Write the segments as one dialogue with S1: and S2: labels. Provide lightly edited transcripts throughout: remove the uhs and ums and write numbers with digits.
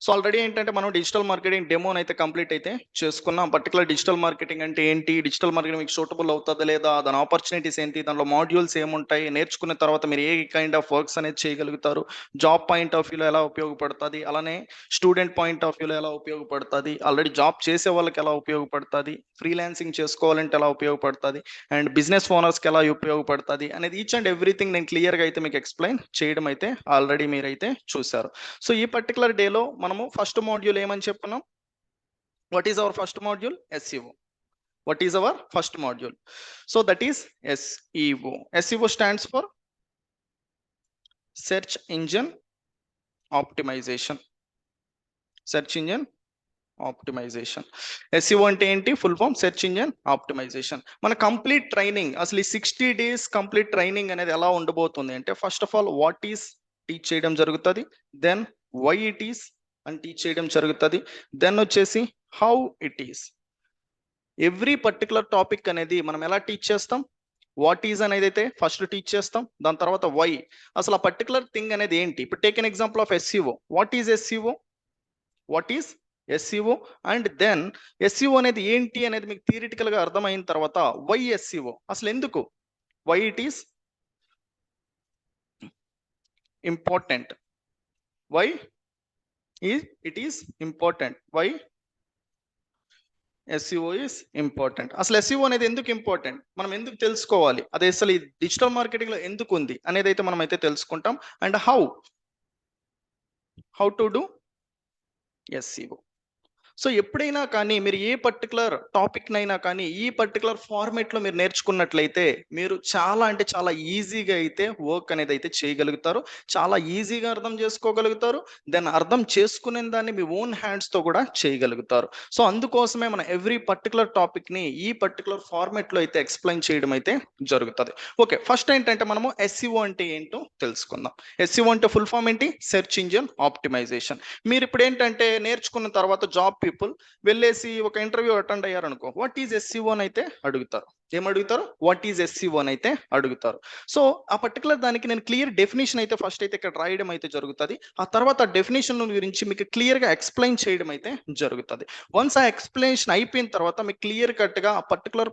S1: So already ఏంటంటే మనం digital marketing డెమోని అయితే కంప్లీట్ అయితే చేసుకున్నాం. పర్టికులర్ డిజిటల్ మార్కెటింగ్ అంటే ఏంటి, డిజిటల్ మార్కెటింగ్ మీకు సూటబుల్ అవుతుందా లేదా, దాని ఆపర్చునిటీస్ ఏంటి, దాంట్లో మాడ్యూల్స్ ఏముంటాయి, నేర్చుకున్న తర్వాత మీరు ఏ కైండ్ ఆఫ్ వర్క్స్ అనేది చేయగలుగుతారు, జాబ్ పాయింట్ ఆఫ్ వ్యూలో ఎలా ఉపయోగపడుతుంది, అలానే స్టూడెంట్ పాయింట్ ఆఫ్ వ్యూలో ఎలా ఉపయోగపడుతుంది, ఆల్రెడీ జాబ్ చేసే వాళ్ళకి ఎలా ఉపయోగపడుతుంది, ఫ్రీలాన్సింగ్ చేసుకోవాలంటే ఎలా ఉపయోగపడుతుంది, అండ్ బిజినెస్ ఓనర్స్కి ఎలా ఉపయోగపడుతుంది అనేది ఈచ్ అండ్ ఎవ్రీథింగ్ నేను క్లియర్గా అయితే మీకు ఎక్స్ప్లెయిన్ చేయడం అయితే ఆల్రెడీ మీరైతే చూశారు. సో ఈ పర్టికులర్ డేలో మనము ఫస్ట్ మాడ్యూల్ ఏమని చెప్పుకున్నాం, what is our first module, SEO. What is our first module? So that is SEO. SEO stands for search engine optimization. Search engine optimization. SEO అంటే ఏంటి, full form search engine optimization. మన complete training అసలు ఈ 60 days complete training అనేది ఎలా ఉండబోతుంది అంటే, first of all what is teach చేయడం జరుగుతుంది, దెన్ వై ఇట్ ఈస్ అని టీచ్ చేయడం జరుగుతుంది, దెన్ వచ్చేసి how it is. Every particular topic అనేది మనం ఎలా టీచ్ చేస్తాం, వాట్ ఈజ్ అనేది అయితే ఫస్ట్ టీచ్ చేస్తాం, దాని తర్వాత వై, అసలు ఆ పర్టికులర్ థింగ్ అనేది ఏంటి. ఇప్పుడు take an example of SEO. What is SEO, what is SEO, and then SEO అనేది ఏంటి అనేది మీకు థియరిటికల్ గా అర్థమైన తర్వాత వై SEO, అసలు ఎందుకు, why it is important, why it is important, why SEO is important. అసలు SEO అనేది ఎందుకు ఇంపార్టెంట్, మనం ఎందుకు తెలుసుకోవాలి, అదే అసలు ఈ డిజిటల్ మార్కెటింగ్ లో ఎందుకు ఉంది అనేది అయితే మనం అయితే తెలుసుకుంటాం, and how to do SEO. So ఎప్పుడైనా కానీ మీరు ఏ పర్టికులర్ టాపిక్నైనా కానీ ఈ పర్టికులర్ ఫార్మేట్లో మీరు నేర్చుకున్నట్లయితే మీరు చాలా అంటే చాలా ఈజీగా అయితే వర్క్ అనేది అయితే చేయగలుగుతారు, చాలా ఈజీగా అర్థం చేసుకోగలుగుతారు, దెన్ అర్థం చేసుకునే దాన్ని మీ ఓన్ హ్యాండ్స్తో కూడా చేయగలుగుతారు. సో అందుకోసమే మన ఎవ్రీ పర్టికులర్ టాపిక్ని ఈ పర్టికులర్ ఫార్మేట్లో అయితే ఎక్స్ప్లెయిన్ చేయడం అయితే జరుగుతుంది. ఓకే, ఫస్ట్ ఏంటంటే మనము SEO అంటే ఏంటో తెలుసుకుందాం. SEO అంటే ఫుల్ ఫామ్ ఏంటి, సెర్చ్ ఇంజిన్ ఆప్టిమైజేషన్. మీరు ఇప్పుడు ఏంటంటే నేర్చుకున్న తర్వాత జాబ్ పీపుల్ వెళ్ళేసి ఒక ఇంటర్వ్యూ అటెండ్ అయ్యారు అనుకో, వాట్ ఈజ్ SEO అని అయితే అడుగుతారు. ఏమడుగుతారు, వాట్ ఈజ్ SEO అని అయితే అడుగుతారు. సో ఆ పర్టికులర్ దానికి నేను క్లియర్ డెఫినేషన్ అయితే ఫస్ట్ అయితే ఇక్కడ రాయడం అయితే జరుగుతుంది. ఆ తర్వాత డెఫినేషన్ గురించి మీకు క్లియర్గా ఎక్స్ప్లెయిన్ చేయడం అయితే జరుగుతుంది. వన్స్ ఆ ఎక్స్ప్లెనేషన్ అయిపోయిన తర్వాత మీకు క్లియర్ కట్గా ఆ పర్టికులర్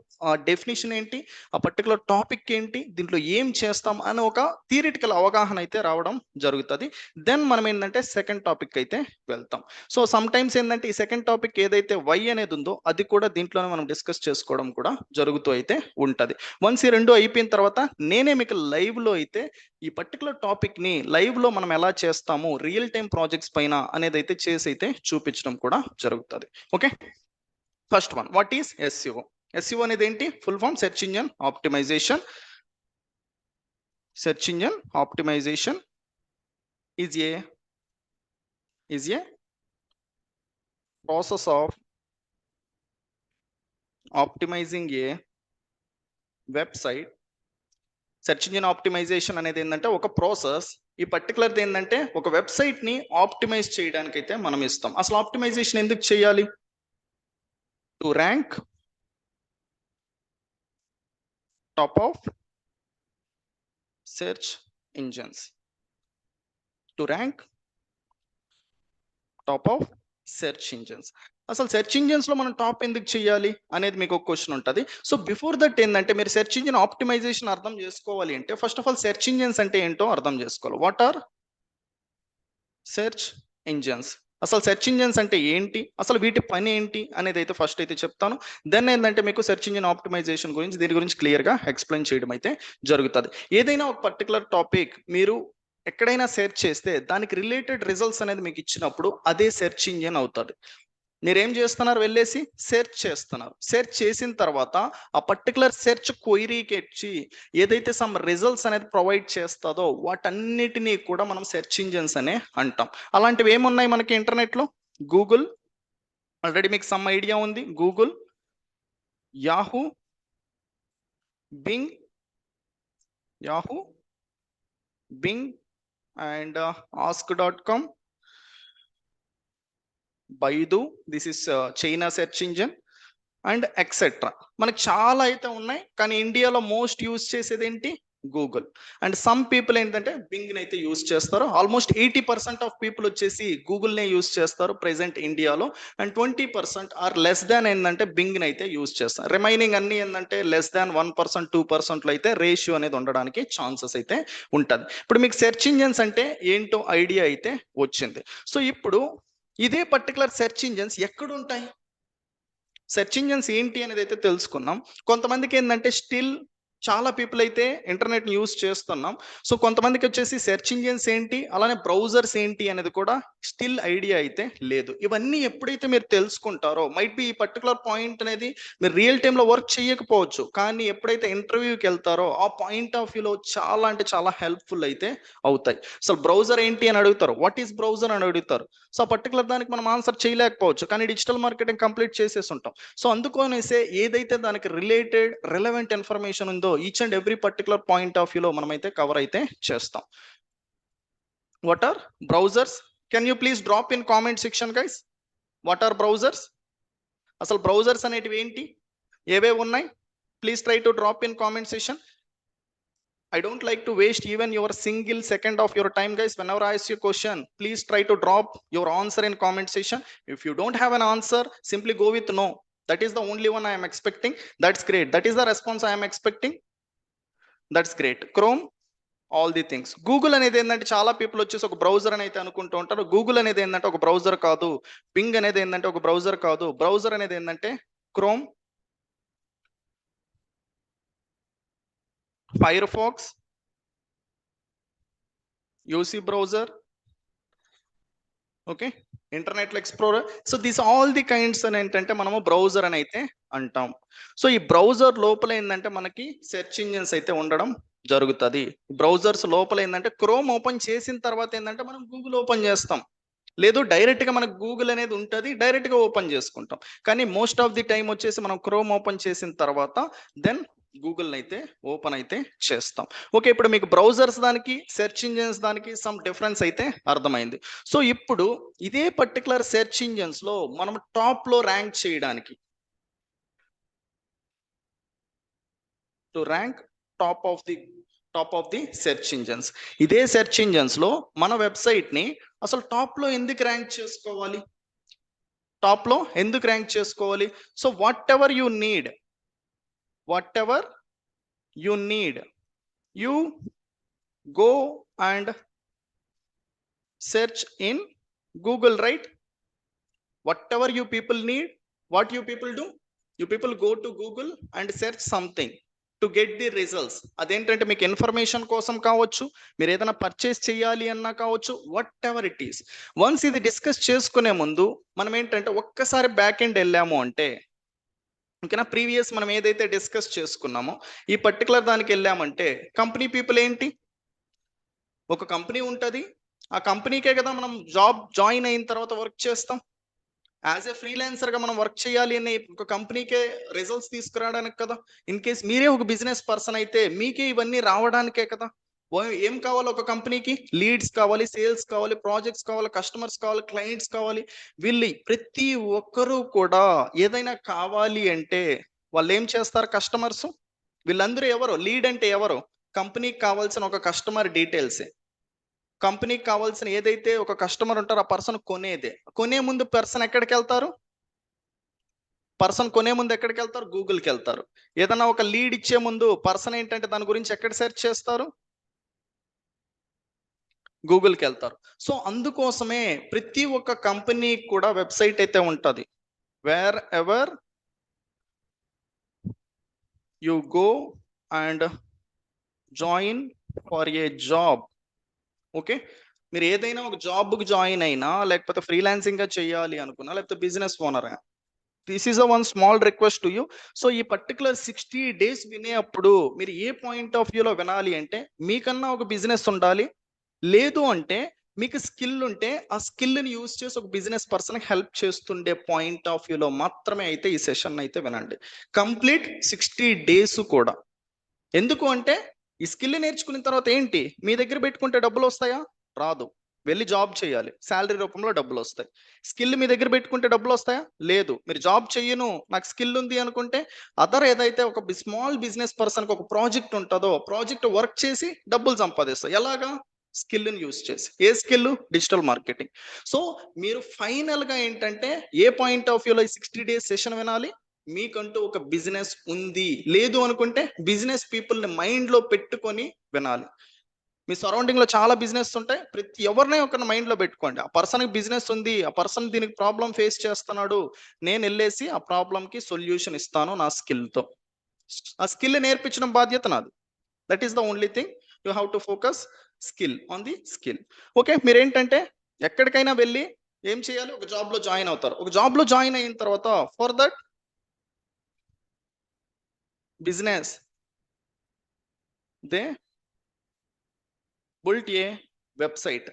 S1: డెఫినేషన్ ఏంటి, ఆ పర్టికులర్ టాపిక్ ఏంటి, దీంట్లో ఏం చేస్తాం అని ఒక థియరిటికల్ అవగాహన అయితే రావడం జరుగుతుంది. దెన్ మనం ఏంటంటే సెకండ్ టాపిక్ అయితే వెళ్తాం. సో సమ్ టైమ్స్ ఏంటంటే ఈ సెకండ్ టాపిక్ ఏదైతే వై అనేది ఉందో అది కూడా దీంట్లోనే మనం డిస్కస్ చేసుకోవడం కూడా జరుగుతూ అయితే ఉంటది. వన్స్ ఈ రెండు అయిపోయిన తర్వాత నేనే మీకు లైవ్ లో అయితే ఈ పర్టికులర్ టాపిక్ ని లైవ్ లో మనం ఎలా చేస్తాము, రియల్ టైం ప్రాజెక్ట్స్ పైన అనేది అయితే చేసి అయితే చూపించడం కూడా జరుగుతుంది. Okay, first one, what is SEO. SEO అనేది ఏంటి, full form search engine optimization. Search engine optimization is a process of optimizing a website. Search engine optimization అనేది ఏంటంటే ఒక ప్రాసెస్, ఈ పర్టికులర్ ఏంటంటే ఒక వెబ్సైట్ ని ఆప్టిమైజ్ చేయడానికి అయితే మనం ఇస్తాం. అసలు ఆప్టిమైజేషన్ ఎందుకు చేయాలి, to rank top of search engines, to rank top of search engines. అసలు సెర్చ్ ఇంజిన్స్ లో మనం టాప్ ఎందుకు చేయాలి అనేది మీకు ఒక క్వశ్చన్ ఉంటుంది. సో బిఫోర్ దట్ ఏంటంటే మీరు సెర్చ్ ఇంజిన్ ఆప్టిమైజేషన్ అర్థం చేసుకోవాలి అంటే first of all search engines అంటే ఏంటో అర్థం చేసుకోవాలి. వాట్ ఆర్ సెర్చ్ ఇంజిన్స్, అసలు సెర్చ్ ఇంజిన్స్ అంటే ఏంటి, అసలు వీటి పని ఏంటి అనేది అయితే ఫస్ట్ అయితే చెప్తాను. దెన్ ఏంటంటే మీకు సెర్చ్ ఇంజిన్ ఆప్టిమైజేషన్ గురించి దీని గురించి క్లియర్గా ఎక్స్ప్లెయిన్ చేయడం అయితే జరుగుతుంది. ఏదైనా ఒక పర్టికులర్ టాపిక్ మీరు ఎక్కడైనా సెర్చ్ చేస్తే దానికి రిలేటెడ్ రిజల్ట్స్ అనేది మీకు ఇచ్చినప్పుడు అదే సెర్చ్ ఇంజిన్ అవుతుంది. మీరేం చేస్తున్నారు, వెళ్ళేసి సెర్చ్ చేస్తున్నారు, సెర్చ్ చేసిన తర్వాత ఆ పర్టికులర్ సెర్చ్ క్వైరీకి వచ్చి ఏదైతే సమ్ రిజల్ట్స్ అనేది ప్రొవైడ్ చేస్తుందో వాటన్నిటినీ కూడా మనం సెర్చ్ ఇంజిన్స్ అనే అంటాం. అలాంటివి ఏమున్నాయి మనకి ఇంటర్నెట్లో, గూగుల్, ఆల్రెడీ మీకు సమ్ ఐడియా ఉంది, Google, Yahoo, Bing, and ask.com, Baidu, this is China search engine, and etcetera. మనకి చాలా అయితే ఉన్నాయి, కానీ ఇండియాలో మోస్ట్ యూజ్ చేసేది ఏంటి, గూగుల్. అండ్ సమ్ పీపుల్ ఏంటంటే బింగ్‌ని అయితే యూజ్ చేస్తారు. ఆల్మోస్ట్ 80% ఆఫ్ పీపుల్ వచ్చేసి గూగుల్‌నే యూజ్ చేస్తారు ప్రెజెంట్ ఇండియాలో. అండ్ 20% ఆర్ లెస్ దాన్ ఏందంటే బింగ్‌ని అయితే యూజ్ చేస్తారు. రిమైనింగ్ అన్ని ఏందంటే లెస్ దాన్ 1%, 2%లో అయితే రేషియో అనేది ఉండడానికి ఛాన్సెస్ అయితే ఉంటది. ఇప్పుడు మీకు సెర్చ్ ఇంజిన్స్ అంటే ఏంటో ఐడియా అయితే వచ్చింది. సో ఇప్పుడు ఇదే పర్టిక్యులర్ సెర్చ్ ఇంజిన్స్ ఎక్కడుంటాయి? సెర్చ్ ఇంజిన్స్ ఏంటి అనేది అయితే తెలుసుకున్నాం. కొంతమందికి ఏందంటే స్టిల్ చాలా పీపుల్ అయితే ఇంటర్నెట్‌ని యూజ్ చేస్తున్నాం. సో కొంతమందికి వచ్చేసి సెర్చ్ ఇంజిన్స్ ఏంటి, అలానే బ్రౌజర్స్ ఏంటి అనేది కూడా స్టిల్ ఐడియా అయితే లేదు. ఇవన్నీ ఎప్పుడైతే మీరు తెలుసుకుంటారో మైట్ బి ఈ పర్టిక్యులర్ పాయింట్ అనేది మీరు రియల్ టైమ్‌లో వర్క్ చేయకపోవచ్చు. కానీ ఎప్పుడైతే ఇంటర్వ్యూకెళ్తారో ఆ పాయింట్ ఆఫ్ వ్యూలో చాలా అంటే చాలా హెల్ప్‌ఫుల్ అయితే అవుతాయి. అసలు బ్రౌజర్ ఏంటి అని అడుగుతారు. వాట్ ఈస్ బ్రౌజర్ అని అడుగుతారు. సో ఆ పర్టిక్యులర్ దానికి మనం ఆన్సర్ చేయలేకపోవచ్చు. కానీ డిజిటల్ మార్కెటింగ్ కంప్లీట్ చేసేసి ఉంటాం. సో అందుకనేసే ఏదైతే దానికి రిలేటెడ్ రిలవెంట్ ఇన్ఫర్మేషన్ ఉందో each and every particular point of వ్యూలో మనమైతే కవర్ అయితే చేస్తాం. What are browsers? Can you please drop in comment section guys? What are browsers? అసలు బ్రౌజర్స్ అనేటివి ఏంటి, ఏవేవి ఉన్నాయి? Please try to drop in comment section. I don't like to waste even your single second of your time, guys. Whenever I ask you a question, please try to drop your answer in comment section. If you don't have an answer, simply go with no. That is the only one I am expecting. That's great. That is the response I am expecting. That's great. Chrome, all the things. Google అనేది ఏంటంటే చాలా people వచ్చేసి ఒక browser అని అయితే అనుకుంటూ ఉంటారు. Google అనేది ఏంటంటే ఒక బ్రౌజర్ కాదు. పింగ్ అనేది ఏంటంటే ఒక బ్రౌజర్ కాదు. బ్రౌజర్ అనేది ఏంటంటే chrome, Firefox, UC browser, okay, internet explorer. So this all the kinds అని ఏంటంటే మనము బ్రౌజర్ అని అయితే అంటాం. సో ఈ బ్రౌజర్ లోపల ఏంటంటే మనకి సెర్చ్ ఇంజిన్స్ అయితే ఉండడం జరుగుతుంది. బ్రౌజర్స్ లోపల ఏంటంటే క్రోమ్ ఓపెన్ చేసిన తర్వాత ఏంటంటే మనం గూగుల్ ఓపెన్ చేస్తాం. లేదు డైరెక్ట్ గా మనకు గూగుల్ అనేది ఉంటుంది, డైరెక్ట్ గా ఓపెన్ చేసుకుంటాం. కానీ మోస్ట్ ఆఫ్ ది టైం వచ్చేసి మనం క్రోమ్ ఓపెన్ చేసిన తర్వాత దెన్ గూగుల్ అయితే ఓపెన్ అయితే చేస్తాం. ఓకే, ఇప్పుడు మీకు బ్రౌజర్స్ దానికి సెర్చ్ ఇంజిన్స్ దానికి సమ్ డిఫరెన్స్ అయితే అర్థమైంది. సో ఇప్పుడు ఇదే పర్టికులర్ సెర్చ్ ఇంజిన్స్ లో మనం టాప్ లో ర్యాంక్ చేయడానికి, to rank top of the search engines, ఇదే సెర్చ్ ఇంజిన్స్ లో మన వెబ్సైట్ ని అసలు టాప్ లో ఎందుకు ర్యాంక్ చేసుకోవాలి? టాప్ లో ఎందుకు ర్యాంక్ చేసుకోవాలి? So what ever you need, you go and search in Google, right? Whatever you people need, what you people do? You people go to Google and search something to get the results. అదేంటంటే మీకు information కోసం కావచ్చు, మీరు ఏదైనా purchase చేయాలి అన్నా కావచ్చు, what ever it is. Once ఇది డిస్కస్ చేసుకునే ముందు మనం ఏంటంటే ఒక్కసారి బ్యాక్ ఎండ్ వెళ్ళాము అంటే, ఓకేనా, ప్రీవియస్ మనం ఏదైతే డిస్కస్ చేసుకున్నామో ఈ పర్టికులర్ దానికి వెళ్ళామంటే కంపెనీ పీపుల్ ఏంటి, ఒక కంపెనీ ఉంటుంది, ఆ కంపెనీకే కదా మనం జాయిన్ అయిన తర్వాత వర్క్ చేస్తాం. యాజ్ ఏ ఫ్రీలాన్సర్ గా మనం వర్క్ చేయాలి అనే ఒక కంపెనీకే రిజల్ట్స్ తీసుకురావడానికి కదా. ఇన్ కేస్ మీరే ఒక బిజినెస్ పర్సన్ అయితే మీకే ఇవన్నీ రావడానికే కదా. ఏం కావాలి ఒక కంపెనీకి? లీడ్స్ కావాలి, సేల్స్ కావాలి, ప్రాజెక్ట్స్ కావాలి, కస్టమర్స్ కావాలి, క్లయింట్స్ కావాలి. వీళ్ళు ప్రతి ఒక్కరూ కూడా ఏదైనా కావాలి అంటే వాళ్ళు ఏం చేస్తారు? కస్టమర్స్. వీళ్ళందరూ ఎవరు? లీడ్ అంటే ఎవరు? కంపెనీకి కావాల్సిన ఒక కస్టమర్ డీటెయిల్సే. కంపెనీకి కావాల్సిన ఏదైతే ఒక కస్టమర్ ఉంటారో ఆ పర్సన్ కొనేదే. కొనే ముందు పర్సన్ ఎక్కడికి వెళ్తారు? గూగుల్కి వెళ్తారు. ఏదైనా ఒక లీడ్ ఇచ్చే ముందు పర్సన్ ఏంటంటే దాని గురించి ఎక్కడ సెర్చ్ చేస్తారు? గూగుల్కి వెళ్తారు. సో అందుకోసమే ప్రతి ఒక్క కంపెనీ కూడా వెబ్సైట్ అయితే ఉంటుంది. Wear ever you go and join for a job, okay, మీరు ఏదైనా ఒక జాబ్కి జాయిన్ అయినా, లేకపోతే ఫ్రీలాన్సింగ్ గా చేయాలి అనుకున్నా, లేకపోతే business owner, this is a one small request to you. So ఈ పర్టికులర్ 60 days వినేటప్పుడు మీరు ఏ పాయింట్ ఆఫ్ వ్యూలో వినాలి అంటే, మీకన్నా ఒక బిజినెస్ ఉండాలి, లేదు అంటే మీకు స్కిల్ ఉంటే ఆ స్కిల్ని యూజ్ చేసి ఒక బిజినెస్ పర్సన్కి హెల్ప్ చేస్తుండే పాయింట్ ఆఫ్ వ్యూలో మాత్రమే అయితే ఈ సెషన్ అయితే వినండి. కంప్లీట్ 60 days కూడా. ఎందుకు అంటే ఈ స్కిల్ నేర్చుకున్న తర్వాత ఏంటి, మీ దగ్గర పెట్టుకుంటే డబ్బులు వస్తాయా? రాదు. వెళ్ళి జాబ్ చేయాలి, శాలరీ రూపంలో డబ్బులు వస్తాయి. స్కిల్ మీ దగ్గర పెట్టుకుంటే డబ్బులు వస్తాయా? లేదు. మీరు జాబ్ చెయ్యను, నాకు స్కిల్ ఉంది అనుకుంటే అదర్ ఏదైతే ఒక స్మాల్ బిజినెస్ పర్సన్కి ఒక ప్రాజెక్ట్ ఉంటుందో ప్రాజెక్ట్ వర్క్ చేసి డబ్బులు సంపాదిస్తాయి. ఎలాగా? స్కిల్ని యూజ్ చేసి. ఏ స్కిల్? Digital marketing. సో మీరు ఫైనల్గా ఏంటంటే ఏ పాయింట్ ఆఫ్ వ్యూలో ఈ 60 డేస్ సెషన్ వినాలి? మీకంటూ ఒక బిజినెస్ ఉంది, లేదు అనుకుంటే బిజినెస్ పీపుల్ని మైండ్లో పెట్టుకొని వినాలి. మీ సరౌండింగ్ లో చాలా బిజినెస్ ఉంటాయి, ప్రతి ఎవరినే ఒక మైండ్ లో పెట్టుకోండి. ఆ పర్సన్కి బిజినెస్ ఉంది, ఆ పర్సన్ దీనికి ప్రాబ్లం ఫేస్ చేస్తున్నాడు, నేను వెళ్ళేసి ఆ ప్రాబ్లం కి సొల్యూషన్ ఇస్తాను నా స్కిల్ తో. ఆ స్కిల్ నేర్పించడం బాధ్యత నాది. That is the only thing. You have to focus skill on the skill. Okay, మీరేంటంటే ఎక్కడికైనా వెళ్ళి ఏం చేయాలి? ఒక జాబ్ లో జాయిన్ అవుతారు. ఒక జాబ్ లో జాయిన్ అయిన తర్వాత for that business they బుల్ట్ A website.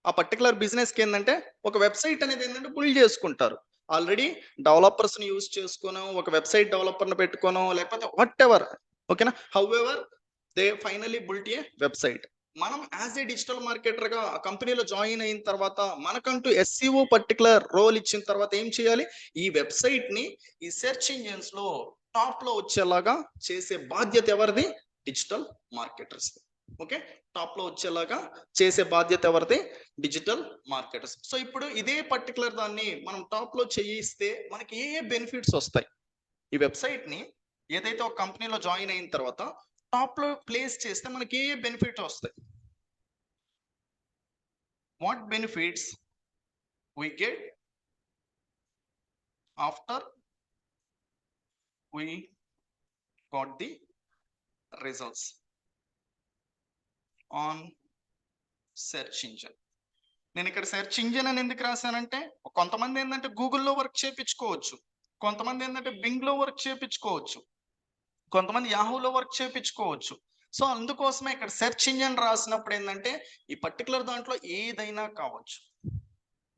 S1: ఆ పర్టికులర్ బిజినెస్కి ఏంటంటే ఒక వెబ్సైట్ అనేది ఏంటంటే బిల్డ్ చేసుకుంటారు. ఆల్రెడీ డెవలపర్స్ని యూజ్ చేసుకోను, ఒక వెబ్సైట్ డెవలపర్ని పెట్టుకోను, లేకపోతే వాట్ ఎవర్. ఓకేనా? How ever they finally built a website. మనం యాజ్ ఏ డిజిటల్ మార్కెటర్గా ఆ కంపెనీలో జాయిన్ అయిన తర్వాత మనకంటూ ఎస్సీఓ పర్టికులర్ రోల్ ఇచ్చిన తర్వాత ఏం చేయాలి? ఈ వెబ్సైట్ని ఈ సెర్చ్ ఇంజిన్స్ లో టాప్ లో వచ్చేలాగా చేసే బాధ్యత ఎవరిది? Digital marketers. ఓకే, టాప్ లో వచ్చేలాగా చేసే బాధ్యత ఎవరిది? Digital marketers. సో ఇప్పుడు ఇదే పర్టికులర్ దాన్ని మనం టాప్ లో చేయిస్తే మనకి ఏ ఏ బెనిఫిట్స్ వస్తాయి? ఈ వెబ్సైట్ ని ఏదైతే ఒక కంపెనీలో జాయిన్ అయిన తర్వాత టాప్ లో ప్లేస్ చేస్తే మనకి ఏ ఏ బెనిఫిట్స్ వస్తాయి? What benefits we get after we got the results on search engine. నేను ఇక్కడ సెర్చ్ ఇంజిన్ అని ఎందుకు రాశానంటే కొంతమంది ఏంటంటే గూగుల్లో వర్క్ చేయించుకోవచ్చు, కొంతమంది ఏంటంటే బింగ్లో వర్క్ చేయించుకోవచ్చు, కొంతమంది యాహూలో వర్క్ చేయించుకోవచ్చు. సో అందుకోసమే ఇక్కడ సెర్చ్ ఇంజిన్ రాసినప్పుడు ఏంటంటే ఈ పర్టికులర్ దాంట్లో ఏదైనా కావచ్చు,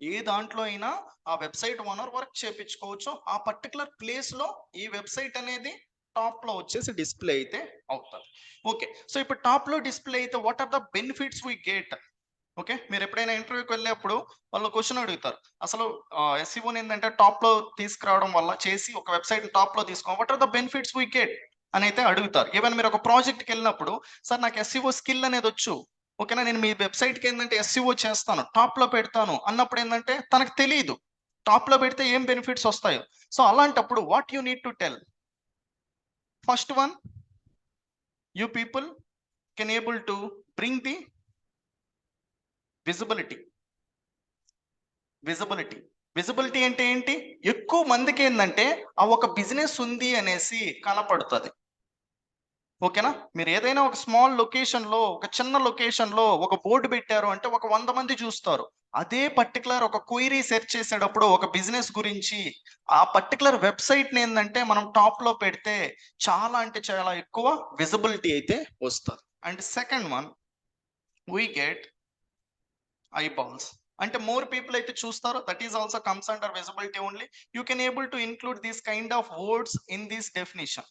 S1: ఏ దాంట్లో అయినా ఆ వెబ్సైట్ ఓనర్ వర్క్ చేయించుకోవచ్చు. ఆ పర్టికులర్ ప్లేస్ లో ఈ వెబ్సైట్ అనేది టాప్ లో వచ్చేసి డిస్ప్లే అయితే అవుతుంది. ఓకే, సో ఇప్పుడు టాప్ లో డిస్ప్లే అయితే what are the benefits we get? Okay, మీరు ఎప్పుడైనా ఇంటర్వ్యూకి వెళ్ళినప్పుడు వాళ్ళు క్వశ్చన్ అడుగుతారు, అసలు ఎస్ఈఓని ఏంటంటే టాప్ లో తీసుకురావడం వల్ల చేసి ఒక వెబ్సైట్ టాప్ లో తీసుకో, what are the benefits we get అని అయితే అడుగుతారు. ఈవెన్ మీరు ఒక ప్రాజెక్ట్కి వెళ్ళినప్పుడు సార్ నాకు ఎస్ఈఓ స్కిల్ అనేది వచ్చు, ఓకేనా, నేను మీ వెబ్సైట్కి ఏంటంటే ఎస్ఈఓ చేస్తాను, టాప్ లో పెడతాను అన్నప్పుడు ఏంటంటే తనకు తెలియదు టాప్ లో పెడితే ఏం బెనిఫిట్స్ వస్తాయో. సో అలాంటప్పుడు what you need to tell? First one, you people can able to bring the visibility. Visibility visibility అంటే ఏంటి? ఎక్కువ మందికి ఏంటంటే ఆ ఒక బిజినెస్ ఉంది అనేసి కనపడుతుంది. ఓకేనా, మీరు ఏదైనా ఒక స్మాల్ లొకేషన్ లో, ఒక చిన్న లొకేషన్ లో ఒక బోర్డు పెట్టారు అంటే ఒక 100 మంది చూస్తారు. అదే పర్టికులర్ ఒక క్వైరీ సెర్చ్ చేసేటప్పుడు ఒక బిజినెస్ గురించి ఆ పర్టికులర్ వెబ్సైట్ ఏంటంటే మనం టాప్ లో పెడితే చాలా అంటే చాలా ఎక్కువ విజిబిలిటీ అయితే వస్తుంది. And second one, we get eyeballs. అంటే మోర్ పీపుల్ అయితే చూస్తారు, that is also comes under visibility only. You can able to include these kind of words in this definition.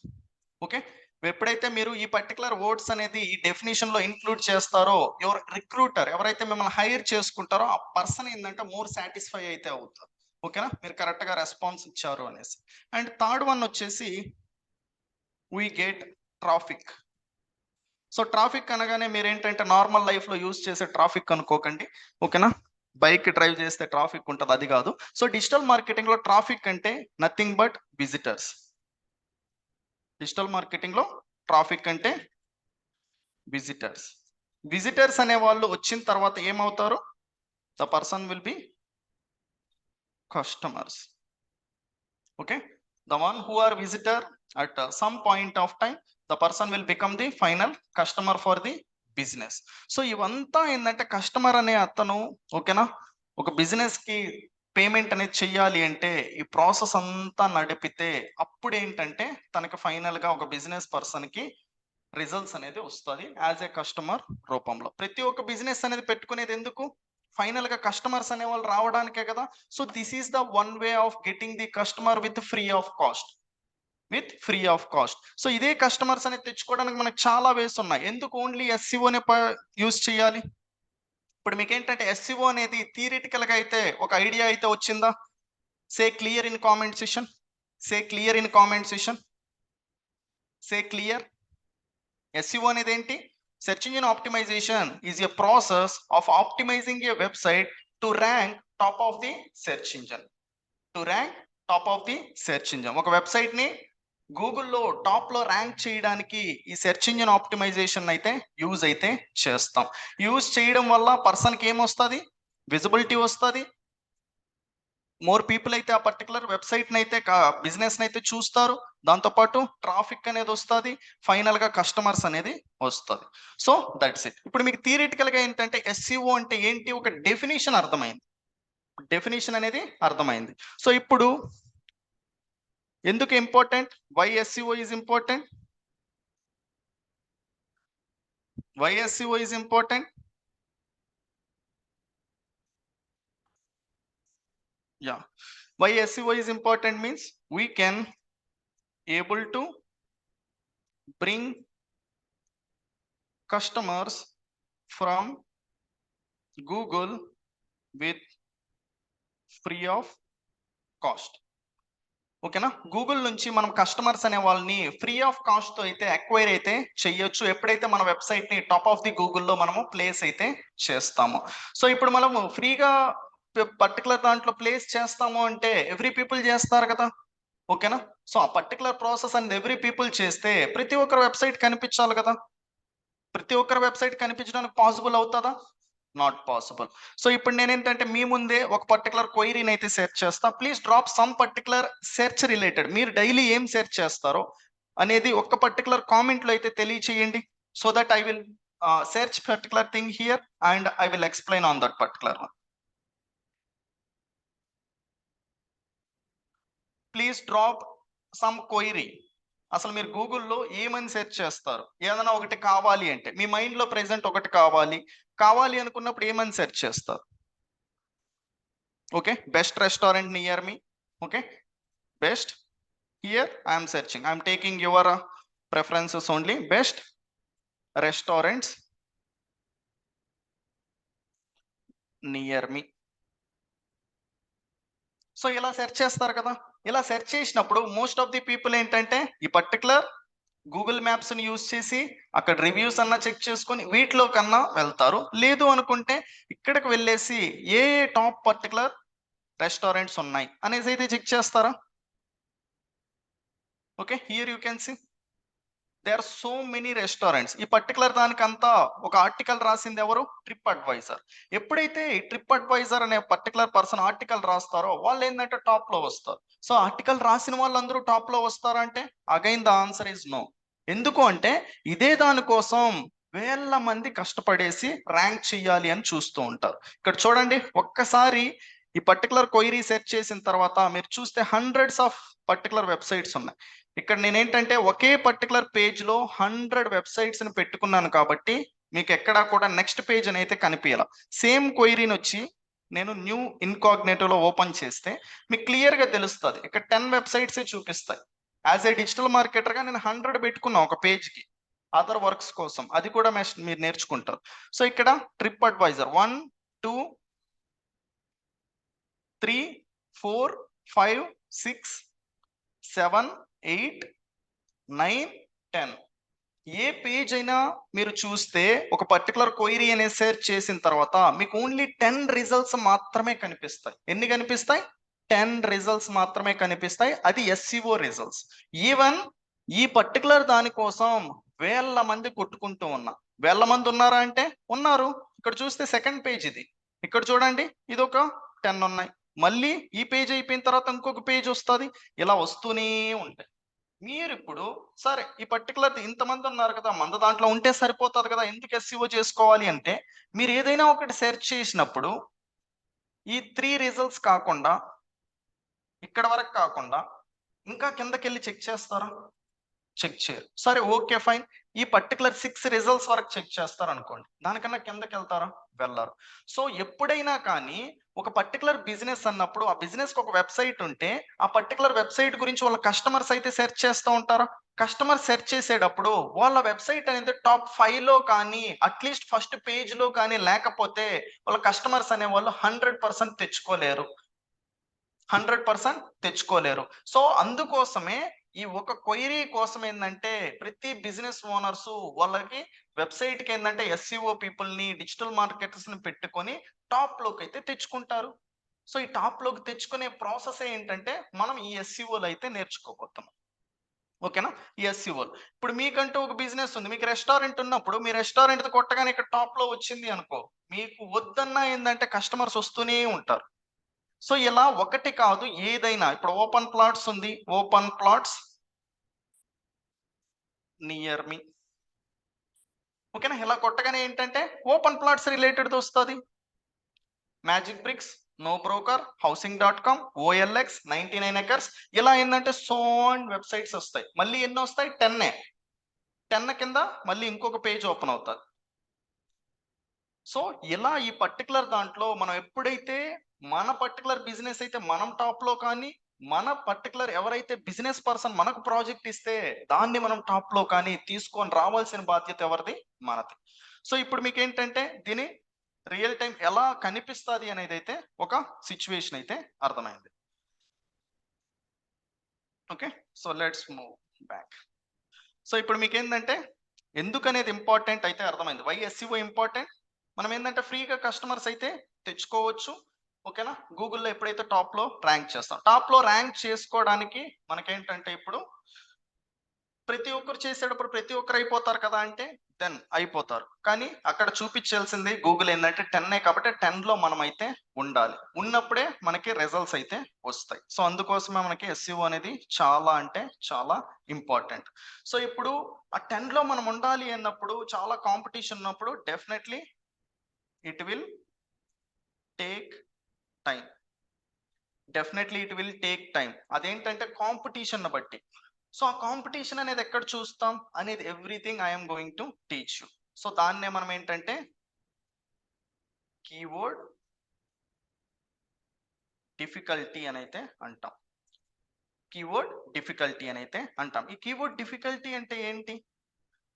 S1: Okay, ఎప్పుడైతే మీరు ఈ పర్టికులర్ వర్డ్స్ అనేది ఈ డెఫినేషన్ లో include చేస్తారో యువర్ రిక్రూటర్ ఎవరైతే మిమ్మల్ని హైర్ చేసుకుంటారో ఆ పర్సన్ ఏంటంటే మోర్ సాటిస్ఫై అయితే అవుతారు. ఓకేనా, మీరు కరెక్ట్ గా రెస్పాన్స్ ఇచ్చారు అనేసి. అండ్ థర్డ్ వన్ వచ్చేసి we get traffic. So traffic అనగానే మీరు ఏంటంటే నార్మల్ లైఫ్ లో యూజ్ చేసే ట్రాఫిక్ అనుకోకండి. ఓకేనా, బైక్ డ్రైవ్ చేస్తే ట్రాఫిక్ ఉంటుంది, అది కాదు. సో డిజిటల్ మార్కెటింగ్ లో ట్రాఫిక్ అంటే nothing but visitors. Digital marketing లో ట్రాఫిక్ అంటే విజిటర్స్. విజిటర్స్ అనే వాళ్ళు వచ్చిన తర్వాత ఏమవుతారు? The person will be customers. Okay, the one who are visitor at some point of time the person will become the final customer for the business. So ఇవంతా ఏంటంటే customer అనే అతను, ఓకేనా, ఒక బిజినెస్ కి పేమెంట్ అనేది చెయ్యాలి అంటే ఈ ప్రాసెస్ అంతా నడిపితే అప్పుడు ఏంటంటే తనకి ఫైనల్ గా ఒక బిజినెస్ పర్సన్ కి రిజల్ట్స్ అనేది వస్తుంది యాజ్ ఏ కస్టమర్ రూపంలో. ప్రతి ఒక్క బిజినెస్ అనేది పెట్టుకునేది ఎందుకు? ఫైనల్ గా కస్టమర్స్ అనే వాళ్ళు రావడానికే కదా. So this is the one way of getting the customer with free of cost. With free of cost. So ఇదే కస్టమర్స్ అనేది తెచ్చుకోవడానికి మనకు చాలా వేస్ ఉన్నాయి. ఎందుకు ఓన్లీ ఎస్సీఓనే యూజ్ చేయాలి? ఇప్పుడు మీకు ఏంటంటే ఎస్ఈఓ అనేది థియరిటికల్ గా అయితే ఒక ఐడియా అయితే వచ్చిందా? Say clear in comment session. Say clear in comment session. Say clear. SEO అనేది ఏంటి? Search engine optimisation is a process of optimising a website to rank top of the search engine. To rank top of the search engine. ఒక website ని గూగుల్లో top లో rank చేయడానికి ఈ search engine optimisation అయితే use అయితే చేస్తాం. Use చేయడం వల్ల పర్సన్ కి ఏమొస్తుంది? విజిబిలిటీ వస్తుంది. మోర్ పీపుల్ అయితే ఆ పర్టికులర్ వెబ్సైట్ అయితే బిజినెస్ అయితే చూస్తారు. దాంతోపాటు ట్రాఫిక్ అనేది వస్తుంది. ఫైనల్ గా కస్టమర్స్ అనేది వస్తుంది. So that's it. ఇప్పుడు మీకు థియరిటికల్ గా ఏంటంటే ఎస్ఈఓ అంటే ఏంటి ఒక డెఫినేషన్ అర్థమైంది. డెఫినేషన్ అనేది అర్థమైంది. సో ఇప్పుడు ఎందుకు important? Why SEO is important? Why SEO is important? Yeah. Why SEO is important means we can able to bring customers from Google with free of cost. ఓకేనా? Google నుంచి మనం customers అనే వాళ్ళని free of cost తో అయితే acquire అయితే చేయొచ్చు ఎప్పుడైతే మన వెబ్సైట్ ని టాప్ ఆఫ్ ది గూగుల్లో మనము ప్లేస్ అయితే చేస్తాము. సో ఇప్పుడు మనము ఫ్రీగా పర్టికులర్ దాంట్లో ప్లేస్ చేస్తాము అంటే ఎవ్రీ పీపుల్ చేస్తారు కదా, ఓకేనా? సో ఆ పర్టికులర్ ప్రాసెస్ అనేది ఎవ్రీ పీపుల్ చేస్తే ప్రతి ఒక్కరి వెబ్సైట్ కనిపించాలి కదా. ప్రతి ఒక్కరి వెబ్సైట్ కనిపించడానికి పాసిబుల్ అవుతుందా? Not possible. సో ఇప్పుడు నేనేంటంటే మీ ముందే ఒక పర్టికులర్ క్వైరీని అయితే సెర్చ్ చేస్తా. Please drop some particular search related. మీరు డైలీ ఏం సెర్చ్ చేస్తారో అనేది ఒక పర్టికులర్ కామెంట్ లో అయితే తెలియచేయండి. So that I will search particular thing here and I will explain on that particular one. Please drop some query. అసలు మీరు గూగుల్లో ఏమని సెర్చ్ చేస్తారు? ఏదైనా ఒకటి కావాలి అంటే మీ మైండ్ లో ప్రెసెంట్ ఒకటి కావాలి అనుకున్నప్పుడు ఏమని సెర్చ్ చేస్తారు? Okay, best restaurant near me. Okay, best. Here I'm searching, I'm taking your preferences only. Best restaurants near me. So ఇలా సెర్చ్ చేస్తారు కదా. ఇలా సెర్చ్ చేసినప్పుడు మోస్ట్ ఆఫ్ ది పీపుల్ ఏంటంటే ఈ పర్టికులర్ గూగుల్ మ్యాప్స్ ని యూజ్ చేసి అక్కడ రివ్యూస్ అన్నా చెక్ చేసుకొని వీటిలో కన్నా వెళ్తారు. లేదు అనుకుంటే ఇక్కడికి వెళ్ళేసి ఏ టాప్ పర్టికులర్ రెస్టారెంట్స్ ఉన్నాయి అనేసి అయితే చెక్ చేస్తారా? Okay, here you can see there are so many restaurants. ఈ పర్టికులర్ దానికంతా ఒక ఆర్టికల్ రాసింది ఎవరు? Tripadvisor. ఎప్పుడైతే ఈ ట్రిప్ అడ్వైజర్ అనే పర్టికులర్ పర్సన్ ఆర్టికల్ రాస్తారో వాళ్ళు ఏంటంటే టాప్ లో వస్తారు. సో ఆర్టికల్ రాసిన వాళ్ళందరూ టాప్ లో వస్తారా అంటే again the answer is no. ఎందుకు అంటే ఇదే దానికోసం వేల మంది కష్టపడేసి ర్యాంక్ చేయాలి అని చూస్తూ ఉంటారు. ఇక్కడ చూడండి, ఒక్కసారి ఈ పర్టికులర్ క్వైరీ సెర్చ్ చేసిన తర్వాత మీరు చూస్తే హండ్రెడ్స్ ఆఫ్ పర్టికులర్ వెబ్సైట్స్ ఉన్నాయి. ఇక్కడ నేనేంటంటే ఒకే పర్టికులర్ పేజ్ లో 100 వెబ్సైట్స్ ని పెట్టుకున్నాను కాబట్టి మీకు ఎక్కడా కూడా నెక్స్ట్ పేజ్ అని అయితే కనిపించాల. సేమ్ క్వైరీని వచ్చి నేను న్యూ ఇన్కాగ్నేటివ్ లో ఓపెన్ చేస్తే మీకు క్లియర్ గా తెలుస్తుంది. ఇక్కడ 10 వెబ్సైట్స్ చూపిస్తాయి. యాజ్ ఏ డిజిటల్ మార్కెటర్ గా నేను 100 పెట్టుకున్నా ఒక పేజ్ కి అదర్ వర్క్స్ కోసం. అది కూడా మీరు నేర్చుకుంటారు. సో ఇక్కడ ట్రిప్ అడ్వైజర్ 1 2 3 4 5 6 7 8 9 10. ఏ పేజ్ అయినా మీరు చూస్తే ఒక పర్టికులర్ క్వైరీ అనేది సెర్చ్ చేసిన తర్వాత మీకు ఓన్లీ 10 రిజల్ట్స్ మాత్రమే కనిపిస్తాయి. ఎన్ని కనిపిస్తాయి? 10 రిజల్ట్స్ మాత్రమే కనిపిస్తాయి. అది ఎస్ఈఓ రిజల్ట్స్. ఈవెన్ ఈ పర్టికులర్ దానికోసం వేల మంది కొట్టుకుంటూ ఉన్నా. వేల మంది ఉన్నారా అంటే ఉన్నారు. ఇక్కడ చూస్తే సెకండ్ పేజ్ ఇది. ఇక్కడ చూడండి, ఇది ఒక 10 ఉన్నాయి. మళ్ళీ ఈ పేజ్ అయిపోయిన తర్వాత ఇంకొక పేజ్ వస్తుంది. ఇలా వస్తూనే ఉంటాయి. మీరు ఇప్పుడు సరే ఈ పర్టికులర్ ఇంతమంది ఉన్నారు కదా, మంద దాంట్లో ఉంటే సరిపోతుంది కదా, ఎందుకు ఎస్ఈఓ చేసుకోవాలి అంటే మీరు ఏదైనా ఒకటి సెర్చ్ చేసినప్పుడు ఈ 3 రిజల్ట్స్ కాకుండా ఇక్కడ వరకు కాకుండా ఇంకా కిందకి వెళ్ళి చెక్ చేస్తారా? చెక్ చేయరు. సరే ఓకే ఫైన్. ఈ పర్టిక్యులర్ 6 రిజల్ట్స్ వరకు చెక్ చేస్తారనుకోండి. దానికన్నా కిందకెళ్తారా? వెళ్లరు. సో ఎప్పుడైనా కానీ ఒక పర్టిక్యులర్ బిజినెస్ అన్నప్పుడు ఆ బిజినెస్‌కి ఒక వెబ్‌సైట్ ఉంటే, ఆ పర్టిక్యులర్ వెబ్‌సైట్ గురించి వాళ్ళ కస్టమర్స్ అయితే సెర్చ్ చేస్తా ఉంటారా? కస్టమర్ సెర్చ్ చేసేటప్పుడు వాళ్ళ వెబ్‌సైట్ అనేది టాప్ 5లో కానీ, అట్‌లీస్ట్ ఫస్ట్ పేజ్‌లో కానీ లేకపోతే వాళ్ళ కస్టమర్స్ అనేవాళ్ళు 100% తెచ్చుకోలేరు. 100% తెచ్చుకోలేరు. సో, అందుకోసమే ఈ ఒక క్వెరీ కోసం ఏందంటే, ప్రతి బిజినెస్ ఓనర్సు వాళ్ళకి వెబ్‌సైట్‌కేందంటే ఎస్‌సిఓ పీపుల్‌ని, డిజిటల్ మార్కెటర్స్‌ని పెట్టుకొని టాప్‌లోకైతే తెచ్చుకుంటారు. సో, ఈ టాప్‌లోకి తెచ్చుకునే ప్రాసెసే ఏంటంటే, మనం ఈ ఎస్‌సిఓలు అయితే నేర్చుకోబోతున్నాం. ఓకేనా? ఈ ఎస్‌సిఓలు. ఇప్పుడు మీకంటూ ఒక బిజినెస్ ఉంది. మీకు రెస్టారెంట్ ఉన్నప్పుడు, మీ రెస్టారెంట్‌ది కొట్టగానే ఇక్కడ టాప్‌లో వచ్చింది అనుకో, మీకు వద్దన్నా ఏందంటే కస్టమర్స్ వస్తూనే ఉంటారు. సో, ఇలా ఒకటి కాదు ఏదైనా ఇప్పుడు ఓపెన్ ప్లాట్స్ ఉంది. Open plots near me. ఓకేనా? ఇలా కొట్టగానే ఏంటంటే ఓపెన్ ప్లాట్స్ రిలేటెడ్‌దొస్తది. MagicBricks, NoBroker, housing dot com, OLX, 99 acres ఇలా ఏందంటే సో అండ్ వెబ్‌సైట్స్ ఒస్తాయి. మళ్ళీ ఎన్నొస్తాయి? 10 10 కింద మళ్ళీ ఇంకొక పేజ్ ఓపెన్ అవుతది. సో, ఇలా ఈ పర్టిక్యులర్ దాంట్లో మనం ఎప్పుడైతే మన పర్టిక్యులర్ బిజినెస్ అయితే మనం టాప్‌లో కానీ, మన పర్టిక్యులర్ ఎవరైతే బిజినెస్ పర్సన్ మనకు ప్రాజెక్ట్ ఇస్తే, దాన్ని మనం టాప్‌లో కానీ తీసుకొని రావాల్సిన బాధ్యత ఎవరిది? మనది. సో, ఇప్పుడు మీకేంటంటే దీని రియల్ టైమ్ ఎలా కనిపిస్తది అనేదైతే ఒక సిట్యుయేషన్ అయితే అర్థమైంది. Okay. So, let's move back. So, ఇప్పుడు మీకేందంటే ఎందుకనేది ఇంపార్టెంట్ అయితే అర్థమైంది. Why SEO important? మనం ఏందంటే ఫ్రీగా కస్టమర్స్ అయితే తెచ్చుకోవచ్చు. ఓకేనా? గూగుల్‌లో ఎప్పుడైతే టాప్‌లో ర్యాంక్ చేస్తాం. టాప్‌లో ర్యాంక్ చేసుకోవడానికి మనకేంటంటే ఇప్పుడు ప్రతి ఒక్కరు చేసేటప్పుడు ప్రతి ఒక్కరు అయిపోతారు కదా! అంటే దెన్ అయిపోతారు. కానీ అక్కడ చూపించాల్సింది గూగుల్ ఏందంటే 10 కాబట్టి 10లో మనమైతే ఉండాలి. ఉన్నప్పుడే మనకి రిజల్ట్స్ అయితే వస్తాయి. సో, అందుకోసమే మనకి ఎస్‌సిఓ అనేది చాలా అంటే చాలా ఇంపార్టెంట్. సో, ఇప్పుడు ఆ 10లో మనం ఉండాలి అన్నప్పుడు చాలా కాంపిటీషన్ ఉన్నప్పుడు definitely it will take time. Definitely it will take time. అదేంటంటే కాంపిటీషన్‌ని బట్టి. సో, ఆ కాంపిటీషన్ అనేది ఎక్కడ చూస్తాం అనేది everything I am going to teach you. So, దాన్నే మనం ఏంటంటే కీవర్డ్ డిఫికల్టీ అనైతే అంటాం. కీవర్డ్ డిఫికల్టీ అనైతే అంటాం. ఈ కీవర్డ్ డిఫికల్టీ అంటే ఏంటి?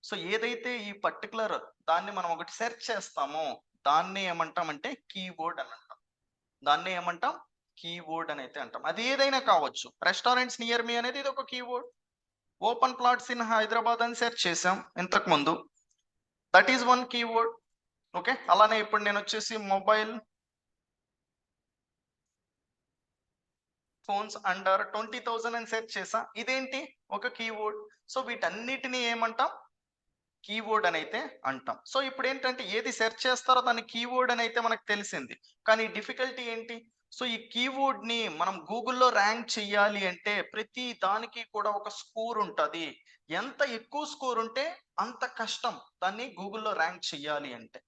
S1: సో, ఏదైతే ఈ పర్టిక్యులర్ దాన్ని మనం ఒకటి సెర్చ్ చేస్తామో దాన్నే ఏమంటామంటే కీవర్డ్ అని అంటాం. దాన్నే ఏమంటాం? కీవర్డ్ అనైతే అంటాం. అది ఏదైనా కావచ్చు. రెస్టారెంట్స్ నియర్ మీ అనేది ఇదొక keyword. Open plots in Hyderabad అని సెర్చ్ చేసాం ఇంతకుముందు. That is one keyword. Okay. అలానే ఇప్పుడు నేనొచ్చేసి మొబైల్ ఫోన్స్ అండర్ 20,000 అని సెర్చ్ చేశా. ఇదేంటి? ఒక కీవర్డ్. సో, వీటన్నిటిని ఏమంటాం? కీవర్డ్ అనైతే అంటాం. సో, ఇప్పుడేంటంటే ఏది సెర్చ్ చేస్తారో దాన్ని కీవర్డ్ అనైతే మనకు తెలిసింది. కానీ డిఫికల్టీ ఏంటి? సో, ఈ కీవర్డ్‌ని మనం గూగుల్‌లో ర్యాంక్ చేయాలి అంటే ప్రతి దానికి కూడా ఒక స్కోర్ ఉంటది. ఎంత ఎక్కువ స్కోర్ ఉంటే అంత కష్టం దాన్ని గూగుల్‌లో ర్యాంక్ చేయాలి అంటే.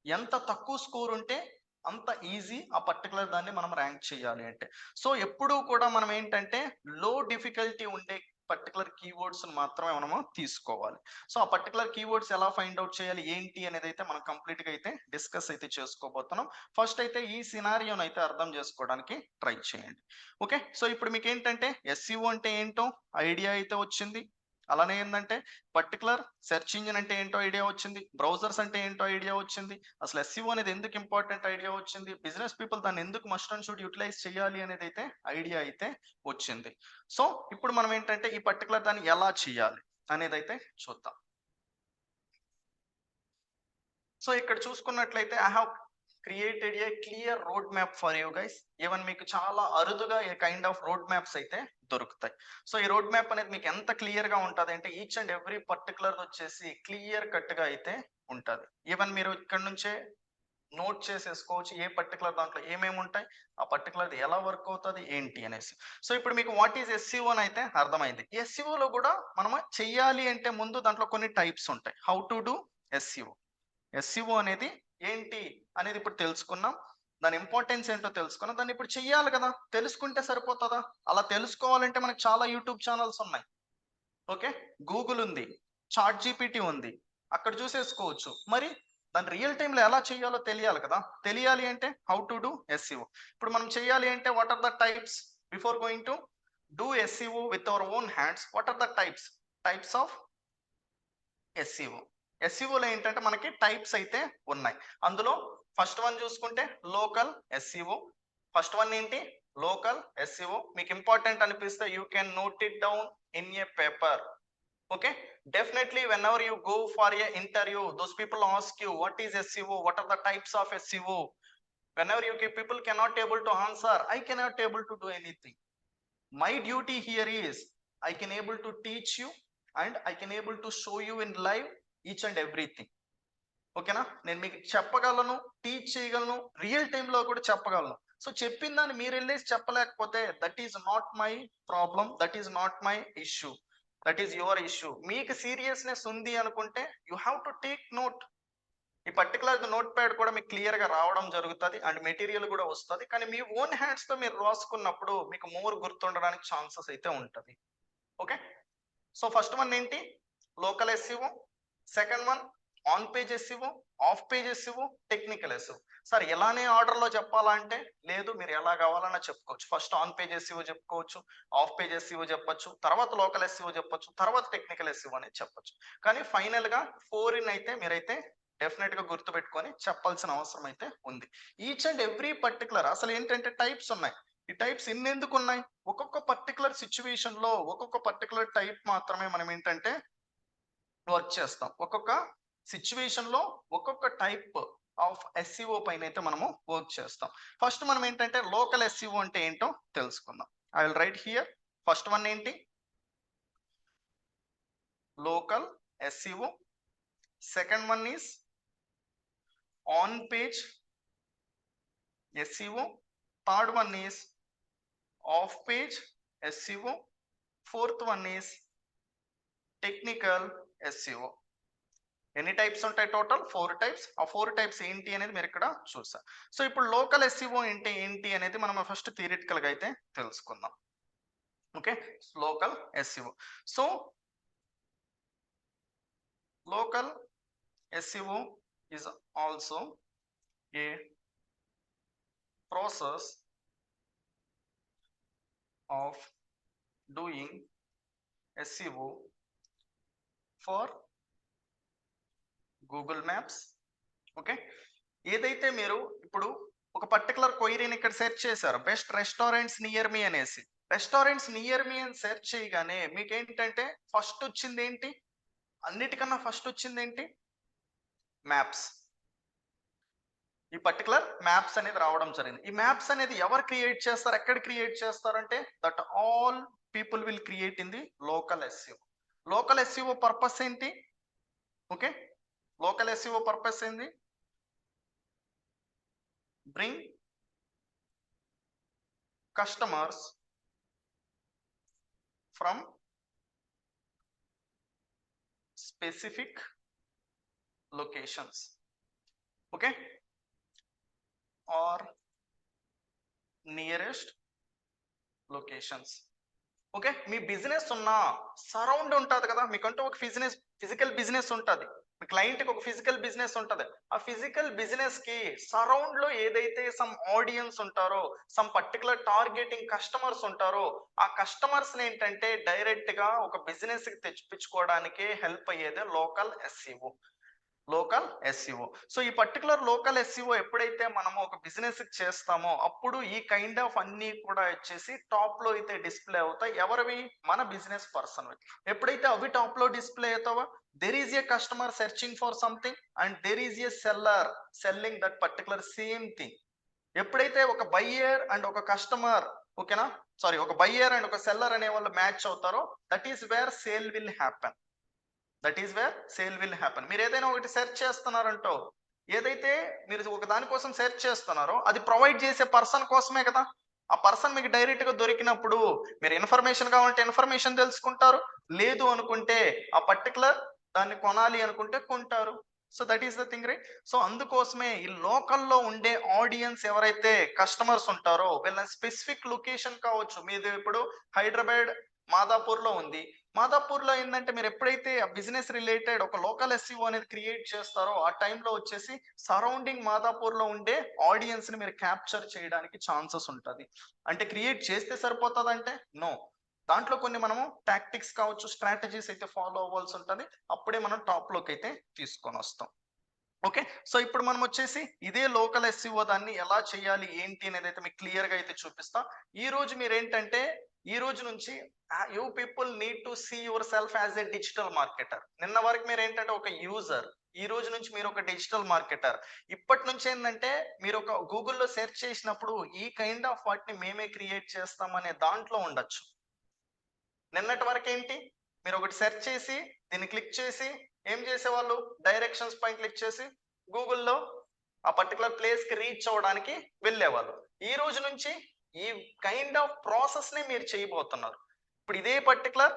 S1: ఎంత తక్కువ స్కోర్ ఉంటే అంత ఈజీ ఆ పర్టిక్యులర్ దాన్ని మనం ర్యాంక్ చేయాలి అంటే. సో, ఎప్పుడూ కూడా మనం ఏంటంటే లో డిఫికల్టీ ఉండే పర్టిక్యులర్ కీవర్డ్స్‌ని మాత్రమే మనము తీసుకోవాలి. సో, ఆ పర్టిక్యులర్ కీవర్డ్స్ ఎలా ఫైండ్ ఔట్ చేయాలి ఏంటి అనేదైతే మనం కంప్లీట్‌గా అయితే డిస్కస్ అయితే చేసుకోబోతున్నాం. ఫస్ట్ అయితే ఈ సినారియోనైతే అర్థం చేసుకోవడానికి ట్రై చేయండి. ఓకే. సో, ఇప్పుడు మీకేంటంటే ఎస్‌సిఓ అంటే ఏంటో ఐడియా అయితే వచ్చింది. అలానే ఏందంటే పర్టిక్యులర్ సెర్చ్ ఇంజిన్ అంటే ఏంటో ఐడియా వచ్చింది. బ్రౌజర్స్ అంటే ఏంటో ఐడియా వచ్చింది. అసలు ఎస్‌సిఓ అనేది ఎందుకు ఇంపార్టెంట్ ఐడియా వచ్చింది. బిజినెస్ పీపుల్ దాన్ని ఎందుకు మస్ట్ అండ్ షుడ్ యుటిలైజ్ చేయాలి అనేదైతే ఐడియా అయితే వచ్చింది. సో, ఇప్పుడు మనం ఏంటంటే ఈ పర్టిక్యులర్ దాన్ని ఎలా చేయాలి అనేదైతే చూద్దాం. సో, ఇక్కడ చూసుకున్నట్లయితే I have created a clear road map for you guys. Even మీకు చాలా అరుదుగా ఏ కైండ్ ఆఫ్ రోడ్ మ్యాప్స్ అయితే దొరుకుతాయి. సో, ఈ రోడ్ మ్యాప్ అనేది మీకు ఎంత క్లియర్‌గా ఉంటదంటే ఈచ్ అండ్ ఎవ్రీ పర్టిక్యులర్‌దొచ్చేసి క్లియర్ కట్‌గా అయితే ఉంటది. ఈవెన్ మీరు ఇక్కడ నుంచే నోట్ చేసేసుకోవచ్చు. ఏ పర్టిక్యులర్ దాంట్లో ఏమేముంటాయి, ఆ పర్టిక్యులర్‌ది ఎలా వర్క్ అవుతది, ఏంటి అనేసి. సో, ఇప్పుడు మీకు వాట్ ఈస్ ఎస్‌సిఓ అని అయితే అర్థమైంది. ఎస్‌సిఓలో గూడా మనము చెయ్యాలి అంటే ముందు దాంట్లో కొన్ని టైప్స్ ఉంటాయి. How to do SCO. SCO అనేది ఏంటి అనేది ఇప్పుడు తెలుసుకున్నాం. దాని ఇంపార్టెన్స్ ఏంటో తెలుసుకున్నాం. దాన్ని ఇప్పుడు చెయ్యాలి గదా! తెలుసుకుంటే సరిపోతదా? అలా తెలుసుకోవాలంటే మనకు చాలా యూట్యూబ్ ఛానెల్స్ ఉన్నాయి. ఓకే, గూగుల్ ఉంది, చాట్ జీపీటీ ఉంది, అక్కడ చూసేసుకోవచ్చు. మరి దాన్ని రియల్ టైంలో ఎలా చేయాలో తెలియాలి కదా. తెలియాలి అంటే హౌ టు డూ ఎస్ఈఓ. ఇప్పుడు మనం చేయాలి అంటే what are the types before going to do SEO with our own hands? What are the types of SEO? ఎస్ఈఓలో ఏంటంటే మనకి టైప్స్ అయితే ఉన్నాయి. అందులో ఫస్ట్ వన్ చూసుకుంటే లోకల్ ఎస్ఈఓ. ఫస్ట్ వన్ ఏంటి? Local SEO. మీకు ఇంపార్టెంట్ అనిపిస్తే you can note it down in a paper. Okay, definitely whenever you go for a interview, those people ask you what is SEO, what are the types of SEO. Whenever people cannot able to answer, I cannot able to do anything. My duty here is I can able to teach you and I can able to show you in live each and everything. ఓకేనా, నేను మీకు చెప్పగలను, teach చేయగలను, real టైంలో కూడా చెప్పగలను. So చెప్పిన దాన్ని మీరు వెళ్ళేసి చెప్పలేకపోతే that is not my problem, that is not my issue, that is your issue. మీకు సీరియస్నెస్ ఉంది అనుకుంటే you have to take note. ఈ పర్టికులర్ నోట్ ప్యాడ్ కూడా మీకు క్లియర్ గా రావడం జరుగుతుంది అండ్ మెటీరియల్ కూడా వస్తుంది. కానీ మీ ఓన్ హ్యాండ్స్ తో మీరు రాసుకున్నప్పుడు మీకు మోర్ గుర్తుండడానికి ఛాన్సెస్ అయితే ఉంటుంది. ఓకే, సో ఫస్ట్ వన్ ఏంటి? Local SEO. Second one on page SEO, off page SEO, technical SEO. Sir ఎలానే ఆర్డర్ లో చెప్పాలంటే లేదు, మీరు ఎలా కావాలన్నా చెప్పుకోవచ్చు. ఫస్ట్ ఆన్ పేజ్ ఎస్ఈఓ చెప్పుకోవచ్చు, ఆఫ్ పేజ్ ఎస్ఈఓ చెప్పొచ్చు, తర్వాత లోకల్ ఎస్ఈఓ చెప్పొచ్చు, తర్వాత టెక్నికల్ ఎస్ఈఓ అనేది చెప్పొచ్చు. కానీ ఫైనల్ గా 4 అయితే మీరైతే డెఫినెట్ గా గుర్తుపెట్టుకొని చెప్పాల్సిన అవసరం అయితే ఉంది. ఈచ్ అండ్ ఎవ్రీ పర్టికులర్ అసలు ఏంటంటే టైప్స్ ఉన్నాయి. ఈ టైప్స్ ఎందుకు ఉన్నాయి? ఒక్కొక్క పర్టికులర్ సిచ్యువేషన్ లో ఒక్కొక్క పర్టికులర్ టైప్ మాత్రమే మనం ఏంటంటే వర్క్ చేస్తాం. ఒక్కొక్క సిచ్యువేషన్ లో ఒక్కొక్క టైప్ ఆఫ్ ఎస్ఈఓ పైన అయితే మనము వర్క్ చేస్తాం. ఫస్ట్ మనం ఏంటంటే లోకల్ ఎస్ఈఓ అంటే ఏంటో తెలుసుకుందాం. I will write here. First one ఏంటి? Local SEO. Second one is on page SEO. Third one is off page SEO. Fourth one is technical SEO. ఎన్ని టైప్స్ ఉంటాయి? Total 4 types. ఆ 4 types ఏంటి అనేది మీరు ఇక్కడ చూసారు. సో ఇప్పుడు లోకల్ ఎస్ఈఓ అంటే ఏంటి అనేది మనం ఫస్ట్ థియరిటికల్ గా అయితే తెలుసుకుందాం. Okay, local SEO. So local SEO is also a process of doing SEO for Google maps. Okay, ఏదైతే మీరు ఇప్పుడు ఒక పర్టికులర్ క్వైరీని ఇక్కడ సెర్చ్ చేశారు, బెస్ట్ రెస్టారెంట్స్ నియర్ మీ అనేసి. రెస్టారెంట్స్ నియర్ మీ అని సెర్చ్ చేయగానే మీకు ఏంటంటే ఫస్ట్ వచ్చింది ఏంటి? అన్నిటికన్నా ఫస్ట్ వచ్చింది ఏంటి? మ్యాప్స్. ఈ పర్టికులర్ మ్యాప్స్ అనేది రావడం జరిగింది. ఈ మ్యాప్స్ అనేది ఎవరు క్రియేట్ చేస్తారు, ఎక్కడ క్రియేట్ చేస్తారంటే that all people will create in the local SEO. Local SEO purpose ఏంటి? ఓకే, లోకల్ ఎస్ఈఓ పర్పస్ ఏంది? Bring customers from specific locations. Okay, or nearest locations. Okay, మీ బిజినెస్ ఉన్న సరౌండ్ ఉంటుంది కదా, మీకంటూ ఒక ఫిజికల్ బిజినెస్ ఉంటుంది, మీ క్లయింట్ కి ఒక ఫిజికల్ బిజినెస్ ఉంటుంది. ఆ ఫిజికల్ బిజినెస్ కి సరౌండ్ లో ఏదైతే సమ్ ఆడియన్స్ ఉంటారో, సమ్ పర్టికులర్ టార్గెటింగ్ కస్టమర్స్ ఉంటారో, ఆ కస్టమర్స్ ఏంటంటే డైరెక్ట్ గా ఒక బిజినెస్ కి తెచ్చిపించుకోవడానికి హెల్ప్ అయ్యేదే local SEO. Local SEO. So ఈ పర్టికులర్ లోకల్ ఎస్ఈఓ ఎప్పుడైతే మనము ఒక బిజినెస్ చేస్తామో అప్పుడు ఈ కైండ్ ఆఫ్ అన్ని కూడా వచ్చేసి టాప్ లో అయితే డిస్ప్లే అవుతాయి. ఎవరివి? మన బిజినెస్ పర్సన్. ఎప్పుడైతే అవి టాప్ లో display అవుతావో there is a customer searching for something and there is a seller selling that particular same thing. ఎప్పుడైతే ఒక బయ్యర్ అండ్ ఒక కస్టమర్, ఓకేనా, సారీ, ఒక బయ్యర్ అండ్ ఒక సెల్లర్ అనే వాళ్ళు మ్యాచ్ అవుతారో that is where sale will happen. That is where sale will happen. మీరు ఏదైనా ఒకటి సెర్చ్ చేస్తున్నారంటో, ఏదైతే మీరు ఒక దానికోసం సెర్చ్ చేస్తున్నారో అది ప్రొవైడ్ చేసే పర్సన్ కోసమే కదా. ఆ పర్సన్ మీకు డైరెక్ట్ గా దొరికినప్పుడు మీరు ఇన్ఫర్మేషన్ కావాలంటే ఇన్ఫర్మేషన్ తెలుసుకుంటారు, లేదు అనుకుంటే ఆ పర్టికులర్ దాన్ని కొనాలి అనుకుంటే కొంటారు. So that is the thing, right? So అందుకోసమే ఈ లోకల్లో ఉండే ఆడియన్స్ ఎవరైతే కస్టమర్స్ ఉంటారో వీళ్ళ స్పెసిఫిక్ లొకేషన్ కావచ్చు. మీది ఇప్పుడు హైదరాబాద్ మాదాపూర్‌లో ఉంది. మాదాపూర్‌లో ఏందంటే మీరు ఎప్పుడైతే ఆ బిజినెస్ రిలేటెడ్ ఒక లోకల్ ఎస్‌ఈఓ అనేది క్రియేట్ చేస్తారో ఆ టైంలో వచ్చేసి సరౌండింగ్ మాదాపూర్‌లో ఉండే ఆడియన్స్‌ని మీరు క్యాప్చర్ చేయడానికి ఛాన్సెస్ ఉంటది. అంటే క్రియేట్ చేస్తే సరిపోతదంటే నో. దాంట్లో కొన్ని మనము టాక్టిక్స్ కావచ్చు, స్ట్రాటజీస్ అయితే ఫాలో అవ్వాల్సి ఉంటది. అప్పుడే మనం టాప్‌లోకైతే తీసుకొనొస్తాం. ఓకే. సో, ఇప్పుడు మనం వచ్చేసి ఇదే లోకల్ ఎస్‌ఈఓ దాన్ని ఎలా చేయాలి, ఏంటి అనేదైతే మీకు క్లియర్‌గా అయితే చూపిస్తా. ఈరోజు మీరేంటంటే, ఈ రోజు నుంచి you people need to see yourself as a digital marketer. నిన్న వరకు మీరేంటంటే ఒక యూజర్. ఈ రోజు నుంచి మీరు ఒక డిజిటల్ మార్కెటర్. ఇప్పటి నుంచి ఏందంటే, మీరు ఒక గూగుల్‌లో సెర్చ్ చేసినప్పుడు ఈ కైండ్ ఆఫ్ వాటిని మేమే క్రియేట్ చేస్తాం అనే దాంట్లో ఉండొచ్చు. నిన్నటి వరకేంటి? మీరొకటి సెర్చ్ చేసి, దీన్ని క్లిక్ చేసి, ఏం చేసేవాళ్ళు? డైరెక్షన్స్ పైన క్లిక్ చేసి, గూగుల్‌లో ఆ పర్టిక్యులర్ ప్లేస్‌కి రీచ్ అవ్వడానికి వెళ్ళేవాళ్ళు. ఈ రోజు నుంచి ఈ కైండ్ ఆఫ్ ప్రాసెస్‌నే మీరు చేయబోతున్నారు. ఇప్పుడు ఇదే పర్టిక్యులర్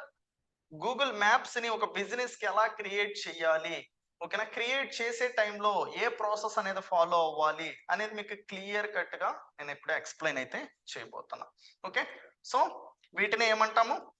S1: గూగుల్ మ్యాప్స్‌ని ఒక బిజినెస్‌కి ఎలా క్రియేట్ చేయాలి? ఓకేనా? క్రియేట్ చేసే టైంలో ఏ ప్రాసెస్ అనేది ఫాలో అవ్వాలి? అనేది మీకు క్లియర్ కట్‌గా నేను ఇప్పుడే ఎక్స్‌ప్లెయిన్ అయితే చేయబోతున్నా. ఓకే. సో, వీటిని ఏమంటాము?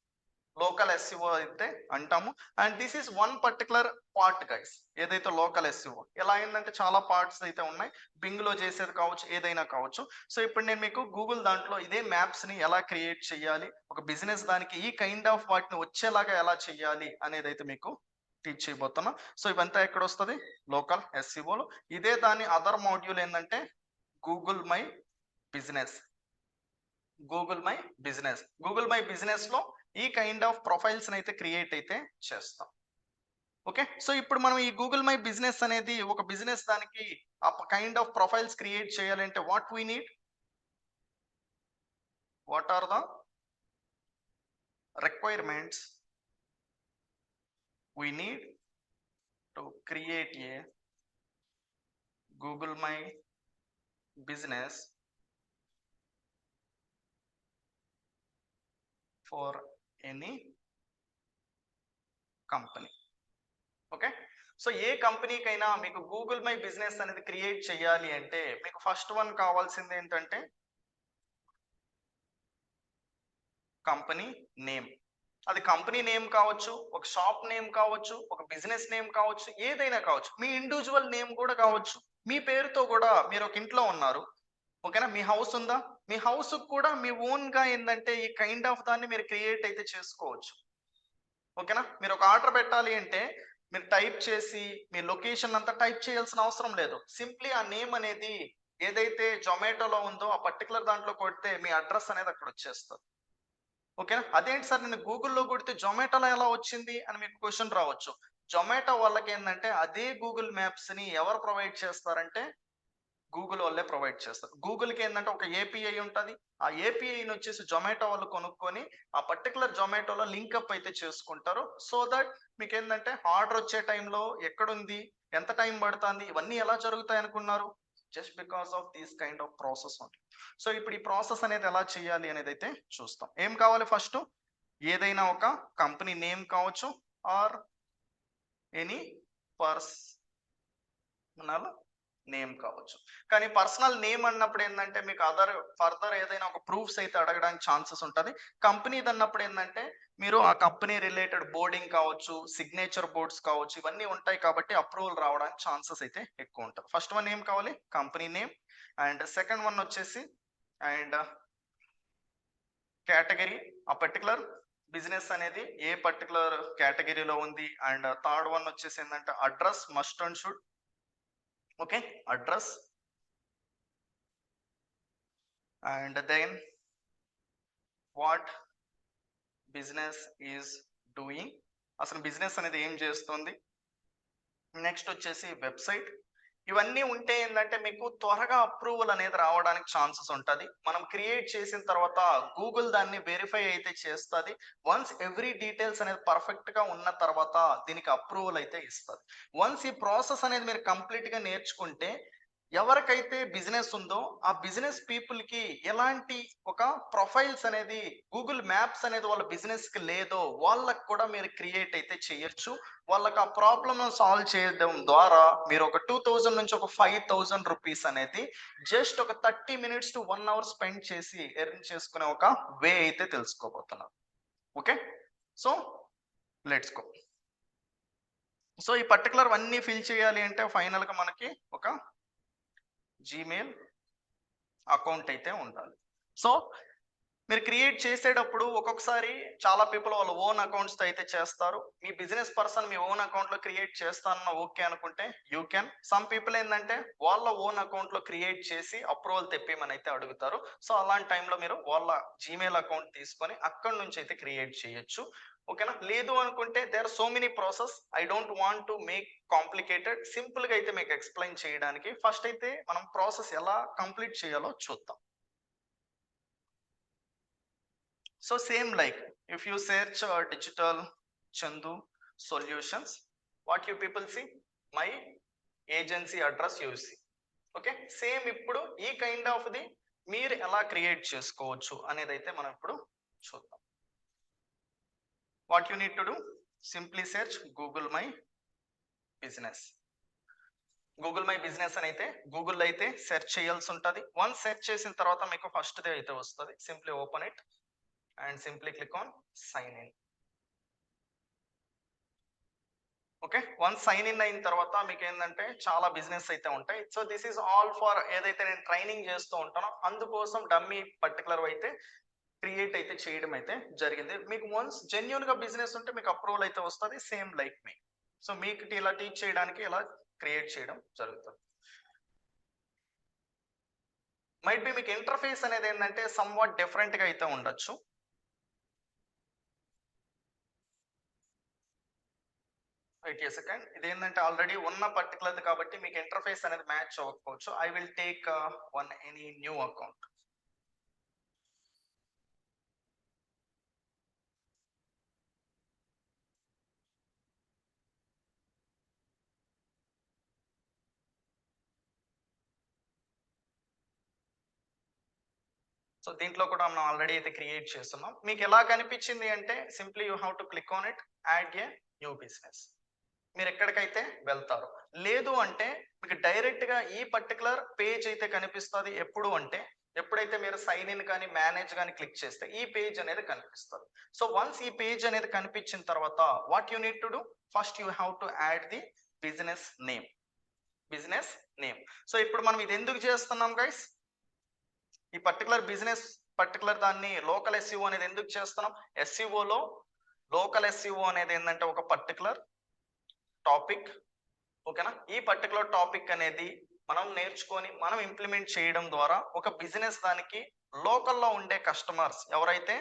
S1: లోకల్ ఎస్‌ఈఓ అయితే అంటాము. And this is one particular part guys. ఏదైతే లోకల్ ఎస్‌ఈఓ. ఎలా అయిందంటే చాలా పార్ట్స్ అయితే ఉన్నాయి. బింగ్‌లో చేసేది కావచ్చు, ఏదైనా కావచ్చు. సో, ఇప్పుడు నేను మీకు గూగుల్ దాంట్లో ఇదే మ్యాప్స్‌ని ఎలా క్రియేట్ చేయాలి? ఒక బిజినెస్ దానికి ఈ కైండ్ ఆఫ్ వాటిని వచ్చేలాగా ఎలా చేయాలి? అనేదైతే మీకు టీచ్ చేయబోతున్నా. సో, ఇవంతా ఎక్కడొస్తది? లోకల్ ఎస్‌ఈఓలో. ఇదే దాని అదర్ మాడ్యూల్ ఏందంటే Google my business. Google my business. Google my బిజినెస్‌లో ఈ కైండ్ ఆఫ్ ప్రొఫైల్స్‌ని అయితే క్రియేట్ అయితే చేస్తాం. ఓకే. సో, ఇప్పుడు మనం ఈ గూగుల్ మై బిజినెస్ అనేది ఒక బిజినెస్ దానికి కైండ్ ఆఫ్ ప్రొఫైల్స్ క్రియేట్ చేయాలంటే what we need? What are the requirements we need to create a Google my business for any company. Okay. So, ఏ కంపెనీకైనా మీకు గూగుల్ మై బిజినెస్ అనేది create చేయాలి అంటే మీకు ఫస్ట్ వన్ కావాల్సింది ఏంటంటే కంపెనీ నేమ్. అది కంపెనీ నేమ్ కావచ్చు, ఒక షాప్ నేమ్ కావచ్చు, ఒక బిజినెస్ నేమ్ కావచ్చు, ఏదైనా కావచ్చు. మీ ఇండివిడ్యువల్ నేమ్ కూడా కావచ్చు. మీ పేరుతో కూడా మీరు ఒక ఇంట్లో ఉన్నారు. ఓకేనా? మీ హౌస్ ఉందా? మీ హౌస్‌కి కూడా మీ ఓన్‌గా ఏందంటే ఈ కైండ్ ఆఫ్ దాన్ని మీరు క్రియేట్ అయితే చేసుకోవచ్చు. ఓకేనా? మీరు ఒక ఆర్డర్ పెట్టాలి అంటే మీరు టైప్ చేసి మీ లొకేషన్ అంతా టైప్ చేయాల్సిన అవసరం లేదు. సింప్లీ ఆ నేమ్ అనేది ఏదైతే జొమాటోలో ఉందో ఆ పర్టిక్యులర్ దాంట్లో కొడితే మీ అడ్రెస్ అనేది అక్కడ వచ్చేస్తది. ఓకేనా? అదేంటి సార్ నేను గూగుల్‌లో కొడితే జొమాటోలో ఎలా వచ్చింది అని మీకు క్వెషన్ రావచ్చు. జొమాటో వాళ్ళకేందంటే అదే గూగుల్ మ్యాప్స్‌ని ఎవరు ప్రొవైడ్ చేస్తారంటే గూగుల్ వాళ్ళే ప్రొవైడ్ చేస్తారు. గూగుల్‌కి ఏందంటే ఒక ఏపీఐ ఉంటది. ఆ ఏపీఐని వచ్చేసి జొమాటో వాళ్ళు కొనుక్కొని ఆ పర్టిక్యులర్ జొమాటోలో లింక్ అప్ అయితే చేసుకుంటారు. సో దట్ మీకేందంటే ఆర్డర్ వచ్చే టైంలో ఎక్కడుంది? ఎంత టైం పడతాంది? ఇవన్నీ ఎలా జరుగుతాయి అనుకున్నారు? Just because of this kind of process only. So, ఇప్పుడు ఈ ప్రాసెస్ అనేది ఎలా చేయాలి అనేదైతే చూస్తాం. ఏం కావాలి ఫస్టు? ఏదైనా ఒక కంపెనీ నేమ్ కావచ్చు ఆర్ ఎనీ పర్సనల్ నేమ్ కావచ్చు. కానీ పర్సనల్ నేమ్ అన్నప్పుడు ఏందంటే మీకు ఫర్దర్ ఏదైనా ఒక ప్రూఫ్స్ అయితే అడగడానికి ఛాన్సెస్ ఉంటది. కంపెనీదన్నప్పుడు ఏందంటే మీరు ఆ కంపెనీ రిలేటెడ్ బోర్డింగ్ కావచ్చు, సిగ్నేచర్ బోర్డ్స్ కావచ్చు, ఇవన్నీ ఉంటాయి కాబట్టి అప్రూవల్ రావడానికి ఛాన్సెస్ అయితే ఎక్కువ ఉంటది. ఫస్ట్ వన్ ఏం కావాలి? Company name. And second one వచ్చేసి అండ్ కేటగరీ. ఆ పర్టిక్యులర్ బిజినెస్ అనేది ఏ పర్టిక్యులర్ కేటగరీలో ఉంది. అండ్ థర్డ్ వన్ వచ్చేసి ఏందంటే address must and should. Okay. Address. And then what business is doing. అసలు బిజినెస్ అనేది ఏం చేస్తుంది. నెక్స్ట్ వచ్చేసి వెబ్‌సైట్. ఇవన్నీ ఉంటే ఏందంటే మీకు త్వరగా అప్రూవల్ అనేది రావడానికి ఛాన్సెస్ ఉంటది. మనం క్రియేట్ చేసిన తర్వాత గూగుల్ దాన్ని వెరిఫై అయితే చేస్తది. వన్స్ ఎవ్రీ డీటెయిల్స్ అనేది పర్ఫెక్ట్‌గా ఉన్న తర్వాత దీనికి అప్రూవల్ అయితే ఇస్తది. వన్స్ ఈ ప్రాసెస్ అనేది మీరు కంప్లీట్‌గా నేర్చుకుంటే ఎవరికైతే బిజినెస్ ఉందో ఆ బిజినెస్ పీపుల్‌కి ఎలాంటి ఒక ప్రొఫైల్స్ అనేది గూగుల్ మ్యాప్స్ అనేది వాళ్ళ బిజినెస్‌కి లేదో వాళ్ళకి కూడా మీరు క్రియేట్ అయితే చేయొచ్చు. వాళ్ళకి ఆ ప్రాబ్లమ్‌ను సాల్వ్ చేయడం ద్వారా మీరు ఒక 2000 నుంచి ఒక 5000 రూపీస్ అనేది జస్ట్ ఒక 30 మినిట్స్ టు 1 అవర్ స్పెండ్ చేసి ఎర్న్ చేసుకునే ఒక వే అయితే తెలుసుకోబోతున్నారు. Okay, so let's go. So ఈ పర్టికులర్ అన్నీ ఫిల్ చేయాలి అంటే ఫైనల్గా మనకి ఒక జీమెయిల్ అకౌంట్ అయితే ఉండాలి. సో మీరు క్రియేట్ చేసేటప్పుడు ఒక్కొక్కసారి చాలా పీపుల్ వాళ్ళ ఓన్ అకౌంట్స్ అయితే చేస్తారు. మీ బిజినెస్ పర్సన్ మీ ఓన్ అకౌంట్ లో క్రియేట్ చేస్తానన్న ఓకే అనుకుంటే యూ కెన్. సమ్ పీపుల్ ఏంటంటే వాళ్ళ ఓన్ అకౌంట్ లో క్రియేట్ చేసి అప్రూవల్ తెప్పిమని అయితే అడుగుతారు. సో అలాంటి టైంలో మీరు వాళ్ళ జీమెయిల్ అకౌంట్ తీసుకొని అక్కడి నుంచి అయితే క్రియేట్ చేయొచ్చు. ఓకేనా? లేదు అనుకుంటే there are so many process. I don't want to make complicated. Simple గా అయితే మీకు ఎక్స్ప్లెయిన్ చేయడానికి ఫస్ట్ అయితే మనం ప్రాసెస్ ఎలా కంప్లీట్ చేయాలో చూద్దాం. So same like if you search digital Chandu solutions, what you people see? My agency address you see. Okay, same ఇప్పుడు ఈ కైండ్ ఆఫ్ ది మీరు ఎలా క్రియేట్ చేసుకోవచ్చు అనేది అయితే మనం ఇప్పుడు చూద్దాం. What you need to do? Simply search Google my business. Google my business అని అయితే గూగుల్ అయితే సెర్చ్ చేయాల్సి ఉంటుంది. వన్స్ సెర్చ్ చేసిన తర్వాత మీకు ఫస్ట్ ది అయితే వస్తుంది. Simply open it and simply click on sign in. Okay, once sign in అయిన తర్వాత మీకు ఏంటంటే చాలా బిజినెస్ అయితే ఉంటాయి. So this is all for ఏదైతే నేను ట్రైనింగ్ చేస్తూ ఉంటానో అందుకోసం డమ్మీ పర్టికులర్ అయితే క్రియేట్ అయితే చేయడం అయితే జరిగింది. మీకు వన్స్ జెన్యున్ గా బిజినెస్ ఉంటే మీకు అప్రూవల్ అయితే వస్తుంది. సేమ్ లైక్ మీ. సో మీకు ఇలా టీచ్ చేయడానికి ఇలా క్రియేట్ చేయడం జరుగుతుంది. మైట్ బి మీకు ఇంటర్ఫేస్ అనేది ఏంటంటే సమ్ వాట్ డిఫరెంట్ గా అయితే ఉండొచ్చు. Wait a second. ఇదేంటంటే ఆల్రెడీ ఉన్న పర్టికులర్ కాబట్టి మీకు ఇంటర్ఫేస్ అనేది మ్యాచ్ అవ్వకపోవచ్చు. I will take one any new account. So దీంట్లో కూడా మనం ఆల్రెడీ అయితే క్రియేట్ చేస్తున్నాం. మీకు ఎలా కనిపించింది అంటే simply you have to click on it, add a new business. మీరు ఎక్కడికైతే వెళ్తారు. లేదు అంటే మీకు డైరెక్ట్ గా ఈ పర్టికులర్ పేజ్ అయితే కనిపిస్తుంది. ఎప్పుడు అంటే ఎప్పుడైతే మీరు సైన్ ఇన్ కానీ మేనేజ్ కానీ క్లిక్ చేస్తే ఈ పేజ్ అనేది కనిపిస్తుంది. సో వన్స్ ఈ పేజ్ అనేది కనిపించిన తర్వాత what you need to do? First you have to add the business name. Business name. So ఇప్పుడు మనం ఇది ఎందుకు చేస్తున్నాం గైస్? ఈ పర్టికులర్ బిజినెస్ పర్టికులర్ దాన్ని లోకల్ ఎస్ఈఓ అనేది ఎందుకు చేస్తున్నాం? ఎస్ఈఓలో లోకల్ ఎస్ఈఓ అనేది ఏంటంటే ఒక పర్టికులర్ టాపిక్. ఓకేనా? ఈ పర్టికులర్ టాపిక్ అనేది మనం నేర్చుకొని మనం ఇంప్లిమెంట్ చేయడం ద్వారా ఒక బిజినెస్ దానికి లోకల్లో ఉండే కస్టమర్స్ ఎవరైతే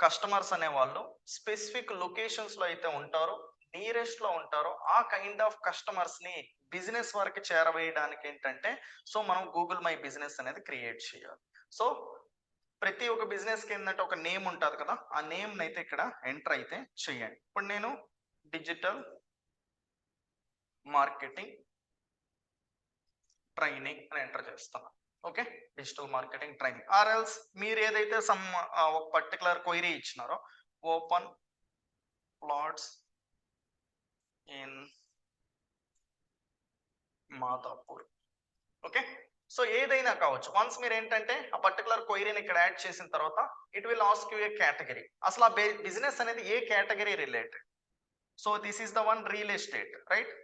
S1: కస్టమర్స్ అనే వాళ్ళు స్పెసిఫిక్ లొకేషన్స్ లో అయితే ఉంటారో, నియరెస్ట్ లో ఉంటారో ఆ కైండ్ ఆఫ్ కస్టమర్స్ ని బిజినెస్ వరకు చేరవేయడానికి ఏంటంటే సో మనం గూగుల్ మై బిజినెస్ అనేది క్రియేట్ చేయాలి. సో ప్రతి ఒక్క బిజినెస్ కి ఏంటంటే ఒక నేమ్ ఉంటుంది కదా, ఆ నేమ్ అయితే ఇక్కడ ఎంటర్ అయితే చేయండి. ఇప్పుడు నేను డిజిటల్ మార్కెటింగ్ ట్రైనింగ్ అని ఎంటర్ చేస్తాను. Okay, digital marketing training. Or else మీరు ఏదైతే సమ్ ఒక పర్టికులర్ క్వైరీ ఇచ్చినారో open plots in Madhapur. Okay, so ఏదైనా కావచ్చు. వన్స్ మీరు ఏంటంటే ఆ పర్టికులర్ క్వైరీని ఇక్కడ యాడ్ చేసిన తర్వాత it will ask you a category. అసలు ఆ బిజినెస్ అనేది ఏ category related. So this is the one real estate, right?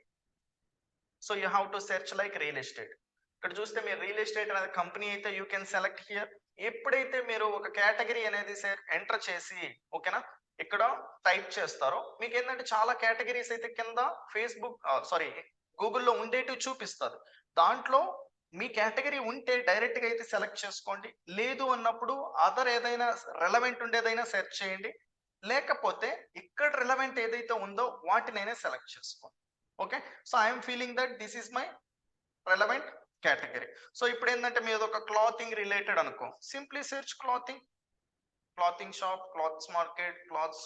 S1: So you have to search like real estate. ఇక్కడ చూస్తే మీరు రియల్ ఎస్టేట్ అనేది కంపెనీ అయితే యూ కెన్ సెలెక్ట్ హియర్. ఎప్పుడైతే మీరు ఒక కేటగిరీ అనేది ఎంటర్ చేసి ఓకేనా ఇక్కడ టైప్ చేస్తారో మీకు ఏంటంటే చాలా కేటగిరీస్ అయితే కింద ఫేస్బుక్ గూగుల్లో ఉండేటివి చూపిస్తారు. దాంట్లో మీ కేటగిరీ ఉంటే డైరెక్ట్ గా అయితే సెలెక్ట్ చేసుకోండి. లేదు అన్నప్పుడు అదర్ ఏదైనా రెలవెంట్ ఉండేదైనా సెర్చ్ చేయండి. లేకపోతే ఇక్కడ రెలవెంట్ ఏదైతే ఉందో వాటినైనా సెలెక్ట్ చేసుకోండి. Okay, so I'm feeling that this is my relevant category. So ఇప్పుడు ఏంటంటే మీరు ఒక క్లాతింగ్ రిలేటెడ్ అనుకో, simply search clothing, clothing shop, clothes market, clothes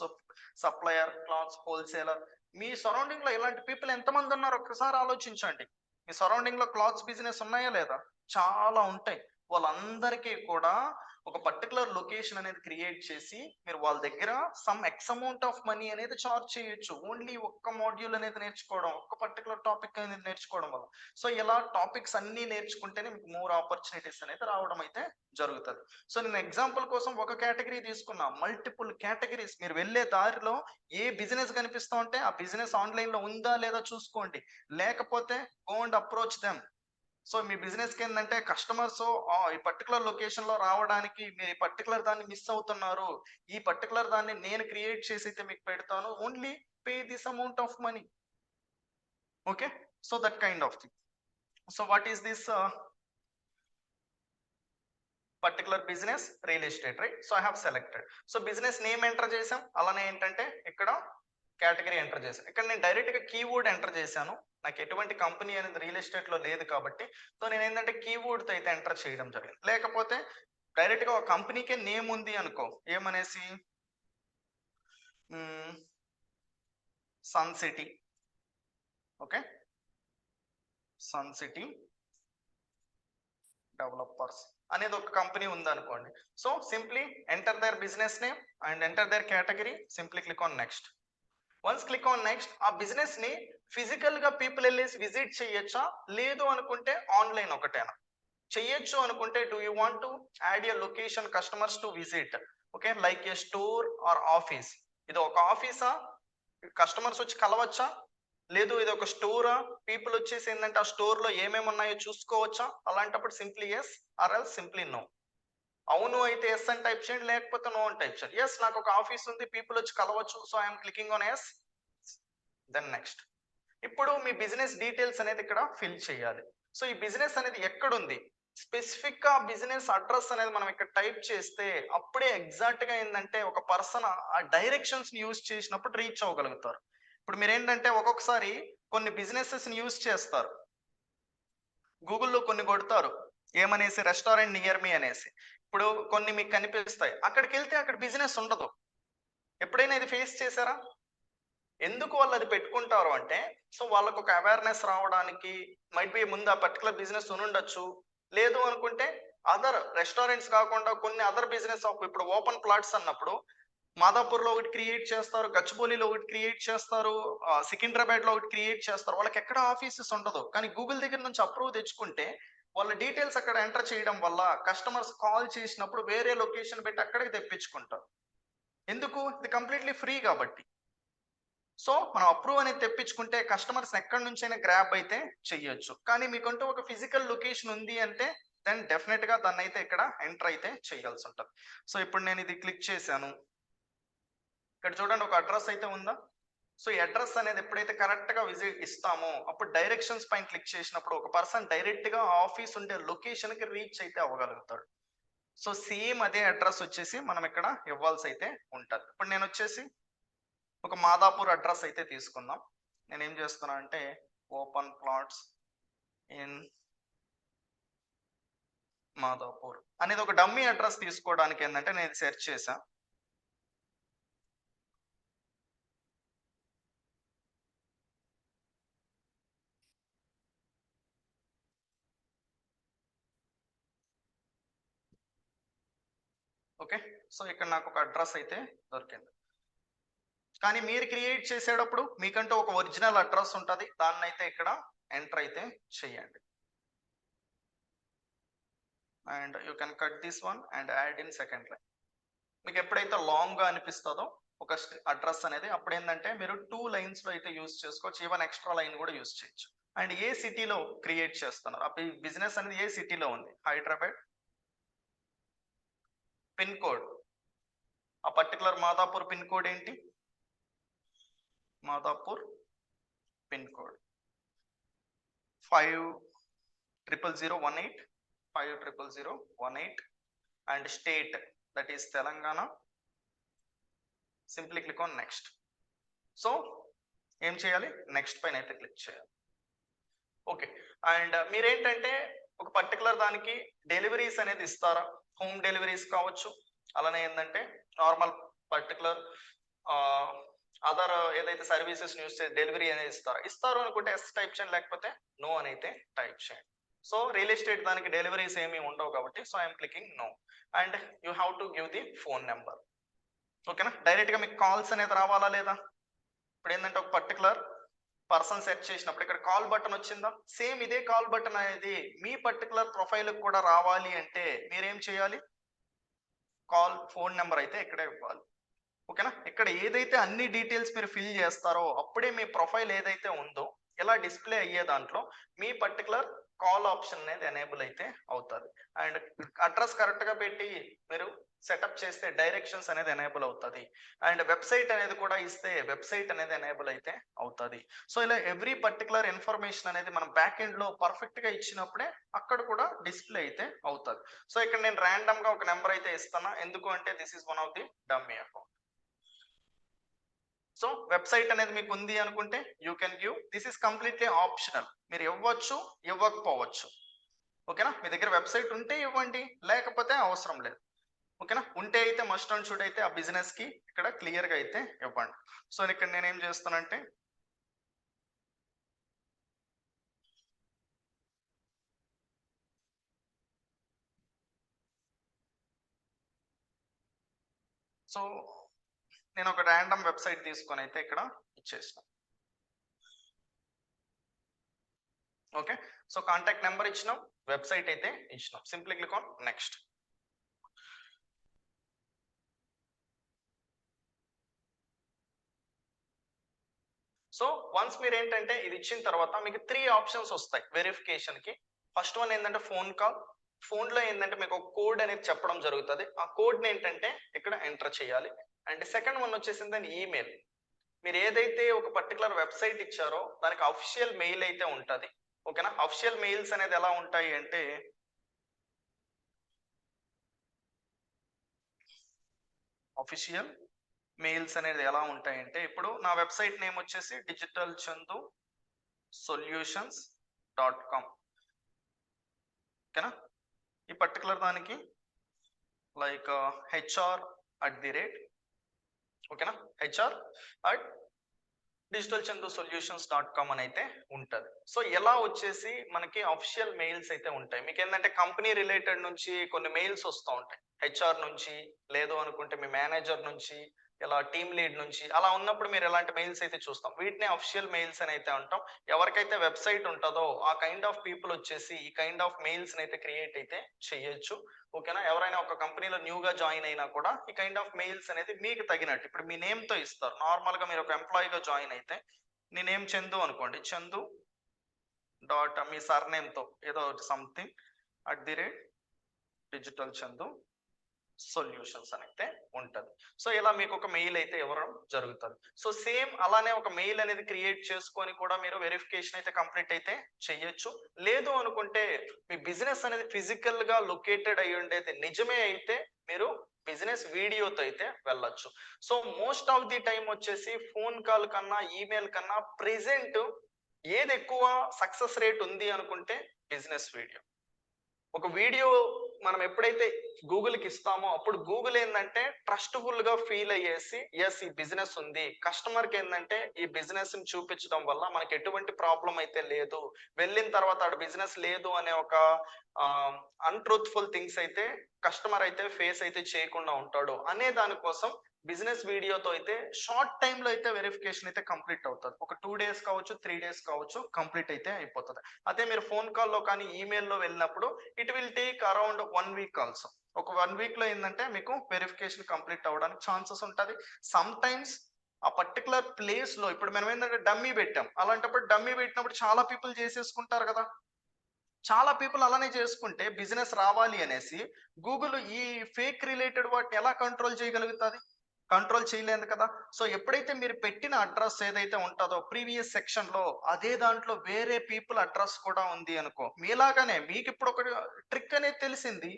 S1: supplier, clothes wholesaler. మీ సరౌండింగ్ లో ఇలాంటి పీపుల్ ఎంతమంది ఉన్నారు ఒక్కసారి ఆలోచించండి. మీ సరౌండింగ్ లో క్లాత్స్ బిజినెస్ ఉన్నాయా లేదా? చాలా ఉంటాయి. వాళ్ళందరికీ కూడా ఒక పర్టికులర్ లొకేషన్ అనేది క్రియేట్ చేసి మీరు వాళ్ళ దగ్గర some X amount of money అనేది చార్జ్ చేయొచ్చు. ఓన్లీ ఒక్క మాడ్యూల్ అనేది నేర్చుకోవడం, ఒక్క పర్టికులర్ టాపిక్ అనేది నేర్చుకోవడం వల్ల. సో ఇలా టాపిక్స్ అన్ని నేర్చుకుంటేనే మీకు మోర్ ఆపర్చునిటీస్ అనేది రావడం అయితే జరుగుతుంది. సో నేను ఎగ్జాంపుల్ కోసం ఒక కేటగిరీ తీసుకున్నా, మల్టిపుల్ కేటగిరీస్. మీరు వెళ్ళే దారిలో ఏ బిజినెస్ కనిపిస్తా ఉంటే ఆ బిజినెస్ ఆన్లైన్ లో ఉందా లేదా చూసుకోండి, లేకపోతే go and approach them. So మీ బిజినెస్కి ఏంటంటే కస్టమర్స్ ఈ పర్టికులర్ లొకేషన్ లో రావడానికి మీరు ఈ పర్టికులర్ దాన్ని మిస్ అవుతున్నారు, ఈ పర్టికులర్ దాన్ని నేను క్రియేట్ చేసి అయితే మీకు పెడతాను, only pay this amount of money. Okay, so that kind of thing. So what is this particular business? Real estate, right? So I have selected. So business name enter చేసాం, అలానే ఏంటంటే ఇక్కడ కేటగిరీ ఎంటర్ చేశాను. ఇక్కడ నేను direct గా keyword enter చేశాను, నాకు ఎటువంటి కంపెనీ అనేది రియల్ ఎస్టేట్ లో లేదు కాబట్టి. సో నేను ఏంటంటే కీవర్డ్ తో అయితే ఎంటర్ చేయడం జరిగింది. లేకపోతే డైరెక్ట్ గా ఒక కంపెనీకే నేమ్ ఉంది అనుకో, ఏమనేసి sun city. Okay, sun city developers అనేది ఒక కంపెనీ ఉంది అనుకోండి. So simply enter their business name and enter their category, simply click on next. Once click on next, ఆ బిజినెస్ ని ఫిజికల్ గా పీపుల్ వెళ్ళేసి విజిట్ చేయొచ్చా, లేదు అనుకుంటే ఆన్లైన్ ఒకటేనా? చెయ్యొచ్చు అనుకుంటే do you want to add a location customers to visit, okay, like a store or office. ఇది ఒక ఆఫీసా, కస్టమర్స్ వచ్చి కలవచ్చా, లేదు ఇది ఒక స్టోరా, పీపుల్ వచ్చేసి ఏంటంటే ఆ స్టోర్ లో ఏమేమి ఉన్నాయో చూసుకోవచ్చా? అలాంటప్పుడు simply yes or else simply no. అవును అయితే ఎస్ అని టైప్ చేయండి, లేకపోతే నో అని టైప్ చేయండి. ఎస్ నాకు ఒక ఆఫీస్ ఉంది, పీపుల్ వచ్చి కలవచ్చు, so I'm clicking on yes. Then next. ఇప్పుడు మీ బిజినెస్ డీటెయిల్స్ అనేది ఇక్కడ ఫిల్ చేయాలి. సో ఈ బిజినెస్ అనేది ఎక్కడుంది, స్పెసిఫిక్ గా బిజినెస్ అడ్రస్ అనేది మనం ఇక్కడ టైప్ చేస్తే అప్పుడే ఎగ్జాక్ట్ గా ఏంటంటే ఒక పర్సన్ ఆ డైరెక్షన్స్ ని యూజ్ చేసినప్పుడు రీచ్ అవ్వగలుగుతారు. ఇప్పుడు మీరు ఏంటంటే ఒక్కొక్కసారి కొన్ని బిజినెసెస్ ని యూజ్ చేస్తారు, గూగుల్లో కొన్ని కొడతారు ఏమనేసి, రెస్టారెంట్ నియర్ మీ అనేసి. ఇప్పుడు కొన్ని మీకు కనిపిస్తాయి, అక్కడికి వెళ్తే అక్కడ బిజినెస్ ఉండదు. ఎప్పుడైనా ఇది ఫేస్ చేశారా? ఎందుకు వాళ్ళు అది పెట్టుకుంటారు అంటే, సో వాళ్ళకు ఒక అవేర్నెస్ రావడానికి, మైట్ బి ముందు ఆ పర్టికులర్ బిజినెస్ ఉండొచ్చు, లేదు అనుకుంటే అదర్ రెస్టారెంట్స్ కాకుండా కొన్ని అదర్ బిజినెస్ ఇప్పుడు ఓపెన్ ప్లాట్స్ అన్నప్పుడు మాదాపూర్ లో ఒకటి క్రియేట్ చేస్తారు, గచ్చిబౌలిలో ఒకటి క్రియేట్ చేస్తారు, సికింద్రాబాద్ లో ఒకటి క్రియేట్ చేస్తారు. వాళ్ళకి ఎక్కడ ఆఫీసెస్ ఉండదు, కానీ గూగుల్ దగ్గర నుంచి అప్రూవ్ తెచ్చుకుంటే వాళ్ళ డీటెయిల్స్ అక్కడ ఎంటర్ చేయడం వల్ల కస్టమర్స్ కాల్ చేసినప్పుడు వేరే లొకేషన్ పెట్టి అక్కడికి తెప్పించుకుంటారు. ఎందుకు? ఇది కంప్లీట్లీ ఫ్రీ కాబట్టి. సో మనం అప్రూవ్ అనేది తెప్పించుకుంటే కస్టమర్స్ ఎక్కడి నుంచైనా గ్రాబ్ అయితే చెయ్యొచ్చు. కానీ మీకంటూ ఒక ఫిజికల్ లొకేషన్ ఉంది అంటే దెన్ డెఫినెట్ గా దాన్ని అయితే ఇక్కడ ఎంటర్ అయితే చేయాల్సి ఉంటుంది. సో ఇప్పుడు నేను ఇది క్లిక్ చేశాను, ఇక్కడ చూడండి ఒక అడ్రస్ అయితే ఉందా. సో ఈ అడ్రస్ అనేది ఎప్పుడైతే కరెక్ట్ గా విజిట్ ఇస్తామో అప్పుడు డైరెక్షన్స్ పైన క్లిక్ చేసినప్పుడు ఒక పర్సన్ డైరెక్ట్ గా ఆఫీస్ ఉండే లొకేషన్ కి రీచ్ అయితే అవ్వగలుగుతాడు. సో సేమ్ అదే అడ్రస్ వచ్చేసి మనం ఇక్కడ ఇవ్వాల్సి అయితే ఉంటుంది. ఇప్పుడు నేను వచ్చేసి ఒక మాదాపూర్ అడ్రస్ అయితే తీసుకుందాం. నేను ఏం చేస్తున్నా అంటే ఓపెన్ ప్లాట్స్ ఇన్ మాదాపూర్ అనేది ఒక డమ్మీ అడ్రస్ తీసుకోవడానికి ఏంటంటే నేను సెర్చ్ చేశా. ఓకే, సో ఇక్కడ నాకు ఒక అడ్రస్ అయితే దొరికింది. కానీ మీరు క్రియేట్ చేసేటప్పుడు మీకంటూ ఒక ఒరిజినల్ అడ్రస్ ఉంటుంది, దాన్ని అయితే ఇక్కడ ఎంటర్ అయితే చేయండి. And you can cut this one and add in second line. మీకు ఎప్పుడైతే లాంగ్ గా అనిపిస్తుందో ఒక అడ్రస్ అనేది, అప్పుడు ఏంటంటే మీరు 2 లైన్స్ లో అయితే యూజ్ చేసుకోవచ్చు, ఈవెన్ ఎక్స్ట్రా లైన్ కూడా యూజ్ చేయొచ్చు. అండ్ ఏ సిటీలో క్రియేట్ చేస్తున్నారు, ఆ బిజినెస్ అనేది ఏ సిటీలో ఉంది, హైదరాబాద్. పిన్ కోడ్, ఆ పర్టికులర్ మాదాపూర్ పిన్ కోడ్ ఏంటి, Madhapur pin code 500018, 500018. And state that is Telangana. Simply click on next. So ఏం చేయాలి, నెక్స్ట్ పైన అయితే క్లిక్ చేయాలి. ఓకే, అండ్ మీరేంటంటే ఒక పర్టికులర్ దానికి డెలివరీస్ అనేది ఇస్తారా, హోమ్ డెలివరీస్ కావచ్చు, అలానే ఏంటంటే నార్మల్ పర్టికులర్ అదర్ ఏదైతే సర్వీసెస్ యూస్ చేసి డెలివరీ అనేది ఇస్తారు అనుకుంటే ఎస్ టైప్ చేయండి, లేకపోతే నో అని అయితే టైప్ చేయండి. సో రియల్ ఎస్టేట్ దానికి డెలివరీస్ ఏమీ ఉండవు కాబట్టి so I'm clicking no. And you have to give the phone number. ఓకేనా, డైరెక్ట్గా మీకు కాల్స్ అనేది రావాలా లేదా? ఇప్పుడు ఏంటంటే ఒక పర్టికులర్ పర్సన్ సెర్చ్ చేసినప్పుడు ఇక్కడ కాల్ బటన్ వచ్చిందా, సేమ్ ఇదే కాల్ బటన్ అనేది మీ పర్టికులర్ ప్రొఫైల్ కూడా రావాలి అంటే మీరేం చేయాలి, కాల్ ఫోన్ నెంబర్ అయితే ఇక్కడే ఇవ్వాలి. ఓకేనా, ఇక్కడ ఏదైతే అన్ని డీటెయిల్స్ మీరు ఫిల్ చేస్తారో అప్పుడే మీ ప్రొఫైల్ ఏదైతే ఉందో ఇలా డిస్ప్లే అయ్యే దాంట్లో మీ పర్టికులర్ కాల్ ఆప్షన్ అనేది ఎనేబుల్ అయితే అవుతుంది. అండ్ అడ్రస్ కరెక్ట్గా పెట్టి మీరు సెటప్ చేస్తే డైరెక్షన్స్ అనేది ఎనేబుల్ అవుతుంది. అండ్ వెబ్సైట్ అనేది కూడా ఇస్తే వెబ్సైట్ అనేది ఎనేబుల్ అయితే అవుతుంది. సో ఇలా ఎవ్రీ పర్టికులర్ ఇన్ఫర్మేషన్ అనేది మనం బ్యాక్ ఎండ్ లో పర్ఫెక్ట్ గా ఇచ్చినప్పుడే అక్కడ కూడా డిస్ప్లే అయితే అవుతుంది. సో ఇక్కడ నేను ర్యాండమ్ గా ఒక నెంబర్ అయితే ఇస్తాను, ఎందుకు అంటే this is one of the dummy account. So website అనేది మీకు ఉంది అనుకుంటే you can give, this is completely optional, మీరు ఇవ్వచ్చు ఇవ్వకపోవచ్చు. ఓకేనా, మీ దగ్గర వెబ్సైట్ ఉంటే ఇవ్వండి, లేకపోతే అవసరం లేదు. ఓకేనా, ఉంటే అయితే మస్ట్ అండ్ షుడ్ అయితే ఆ బిజినెస్ కి ఇక్కడ క్లియర్ గా అయితే ఇవ్వండి. సో ఇక్కడ నేనేం చేస్తానంటే సో నేను ఒక ర్యాండమ్ వెబ్సైట్ తీసుకొని అయితే ఇక్కడ ఇచ్చేసిన. ఓకే, సో కాంటాక్ట్ నెంబర్ ఇచ్చినాం, వెబ్సైట్ అయితే ఇచ్చినాం, simply click on next. So once మీరు ఏంటంటే ఇది ఇచ్చిన తర్వాత మీకు 3 ఆప్షన్స్ వస్తాయి వెరిఫికేషన్ కి. ఫస్ట్ వన్ ఏంటంటే ఫోన్ కాల్. ఫోన్ లో ఏంటంటే మీకు ఒక కోడ్ అనేది చెప్పడం జరుగుతుంది, ఆ కోడ్ ని ఏంటంటే ఇక్కడ ఎంటర్ చేయాలి. అండ్ సెకండ్ వన్ వచ్చేసిందని ఈమెయిల్. మీరు ఏదైతే ఒక పర్టికులర్ వెబ్సైట్ ఇచ్చారో దానికి అఫిషియల్ మెయిల్ అయితే ఉంటుంది. ఓకేనా, అఫిషియల్ మెయిల్స్ అనేది ఎలా ఉంటాయి అంటే అఫిషియల్ మెయిల్స్ అనేది ఎలా ఉంటాయంటే ఇప్పుడు నా వెబ్సైట్ నేమ్ వచ్చేసి digitalchandusolutions.com. ఓకేనా, ఈ పర్టికులర్ దానికి లైక్ HR@, ఓకేనా, HR@digitalchandusolutions.com అని అయితే ఉంటుంది. సో ఎలా వచ్చేసి మనకి అఫిషియల్ మెయిల్స్ అయితే ఉంటాయి. మీకు ఏంటంటే కంపెనీ రిలేటెడ్ నుంచి కొన్ని మెయిల్స్ వస్తూ ఉంటాయి, HR నుంచి, లేదు అనుకుంటే మీ మేనేజర్ నుంచి, ఇలా టీమ్ లీడ్ నుంచి, అలా ఉన్నప్పుడు మీరు ఎలాంటి మెయిల్స్ అయితే చూస్తాం, వీటిని అఫిషియల్ మెయిల్స్ అని అయితే అంటాం. ఎవరికైతే వెబ్సైట్ ఉంటుందో ఆ కైండ్ ఆఫ్ పీపుల్ వచ్చేసి ఈ కైండ్ ఆఫ్ మెయిల్స్ అయితే క్రియేట్ అయితే చేయొచ్చు. ఓకేనా, ఎవరైనా ఒక కంపెనీలో న్యూగా జాయిన్ అయినా కూడా ఈ కైండ్ ఆఫ్ మెయిల్స్ అనేది మీకు తగినట్టు ఇప్పుడు మీ నేమ్ తో ఇస్తారు. నార్మల్ గా మీరు ఒక ఎంప్లాయీగా జాయిన్ అయితే నీ నేమ్ చందు అనుకోండి, చందు డాట్ మీ సర్ నేమ్ తో ఏదో సంథింగ్ @digitalchandu సొల్యూషన్స్ అని అయితే ఉంటది. సో ఇలా మీకు ఒక మెయిల్ అయితే ఇవ్వడం జరుగుతుంది. సో సేమ్ అలానే ఒక మెయిల్ అనేది క్రియేట్ చేసుకొని కూడా మీరు వెరిఫికేషన్ అయితే కంప్లీట్ అయితే చేయొచ్చు. లేదు అనుకుంటే మీ బిజినెస్ అనేది ఫిజికల్ గా లొకేటెడ్ అయి ఉండేది నిజమే అయితే మీరు బిజినెస్ వీడియోతో అయితే వెళ్ళొచ్చు. So most of the time వచ్చేసి ఫోన్ కాల్ కన్నా ఈమెయిల్ కన్నా ప్రెసెంట్ ఏది ఎక్కువ సక్సెస్ రేట్ ఉంది అనుకుంటే బిజినెస్ వీడియో. ఒక వీడియో మనం ఎప్పుడైతే గూగుల్కి ఇస్తామో అప్పుడు గూగుల్ ఏంటంటే ట్రస్ట్ఫుల్ గా ఫీల్ అయ్యేసి ఎస్ ఈ బిజినెస్ ఉంది, కస్టమర్కి ఏంటంటే ఈ బిజినెస్ ని చూపించడం వల్ల మనకి ఎటువంటి ప్రాబ్లం అయితే లేదు, వెళ్ళిన తర్వాత ఆడ బిజినెస్ లేదు అనే ఒక అన్ట్రూత్ఫుల్ థింగ్స్ అయితే కస్టమర్ అయితే ఫేస్ అయితే చేయకుండా ఉంటాడు అనే దానికోసం బిజినెస్ వీడియోతో అయితే షార్ట్ టైమ్ లో అయితే వెరిఫికేషన్ అయితే కంప్లీట్ అవుతుంది. ఒక 2 days కావచ్చు, 3 days కావచ్చు, కంప్లీట్ అయితే అయిపోతుంది. అదే మీరు ఫోన్ కాల్లో కానీ ఈమెయిల్లో వెళ్ళినప్పుడు it will take around 1 week also. ఒక 1 week లో ఏంటంటే మీకు వెరిఫికేషన్ కంప్లీట్ అవ్వడానికి ఛాన్సెస్ ఉంటుంది. సమ్ టైమ్స్ ఆ పర్టికులర్ ప్లేస్ లో ఇప్పుడు మనం ఏంటంటే డమ్మీ పెట్టాం, అలాంటప్పుడు డమ్మీ పెట్టినప్పుడు చాలా పీపుల్ చేసేసుకుంటారు కదా. చాలా పీపుల్ అలానే చేసుకుంటే బిజినెస్ రావాలి అనేసి గూగుల్ ఈ ఫేక్ రిలేటెడ్ వాటిని ఎలా కంట్రోల్ చేయగలుగుతుంది? కంట్రోల్ చేయలేదు కదా. సో ఎప్పుడైతే మీరు పెట్టిన అడ్రస్ ఏదైతే ఉంటుందో ప్రీవియస్ సెక్షన్ లో అదే దాంట్లో వేరే పీపుల్ అడ్రస్ కూడా ఉంది అనుకో, మీలాగానే మీకు ఇప్పుడు ఒక ట్రిక్ అనేది తెలిసింది,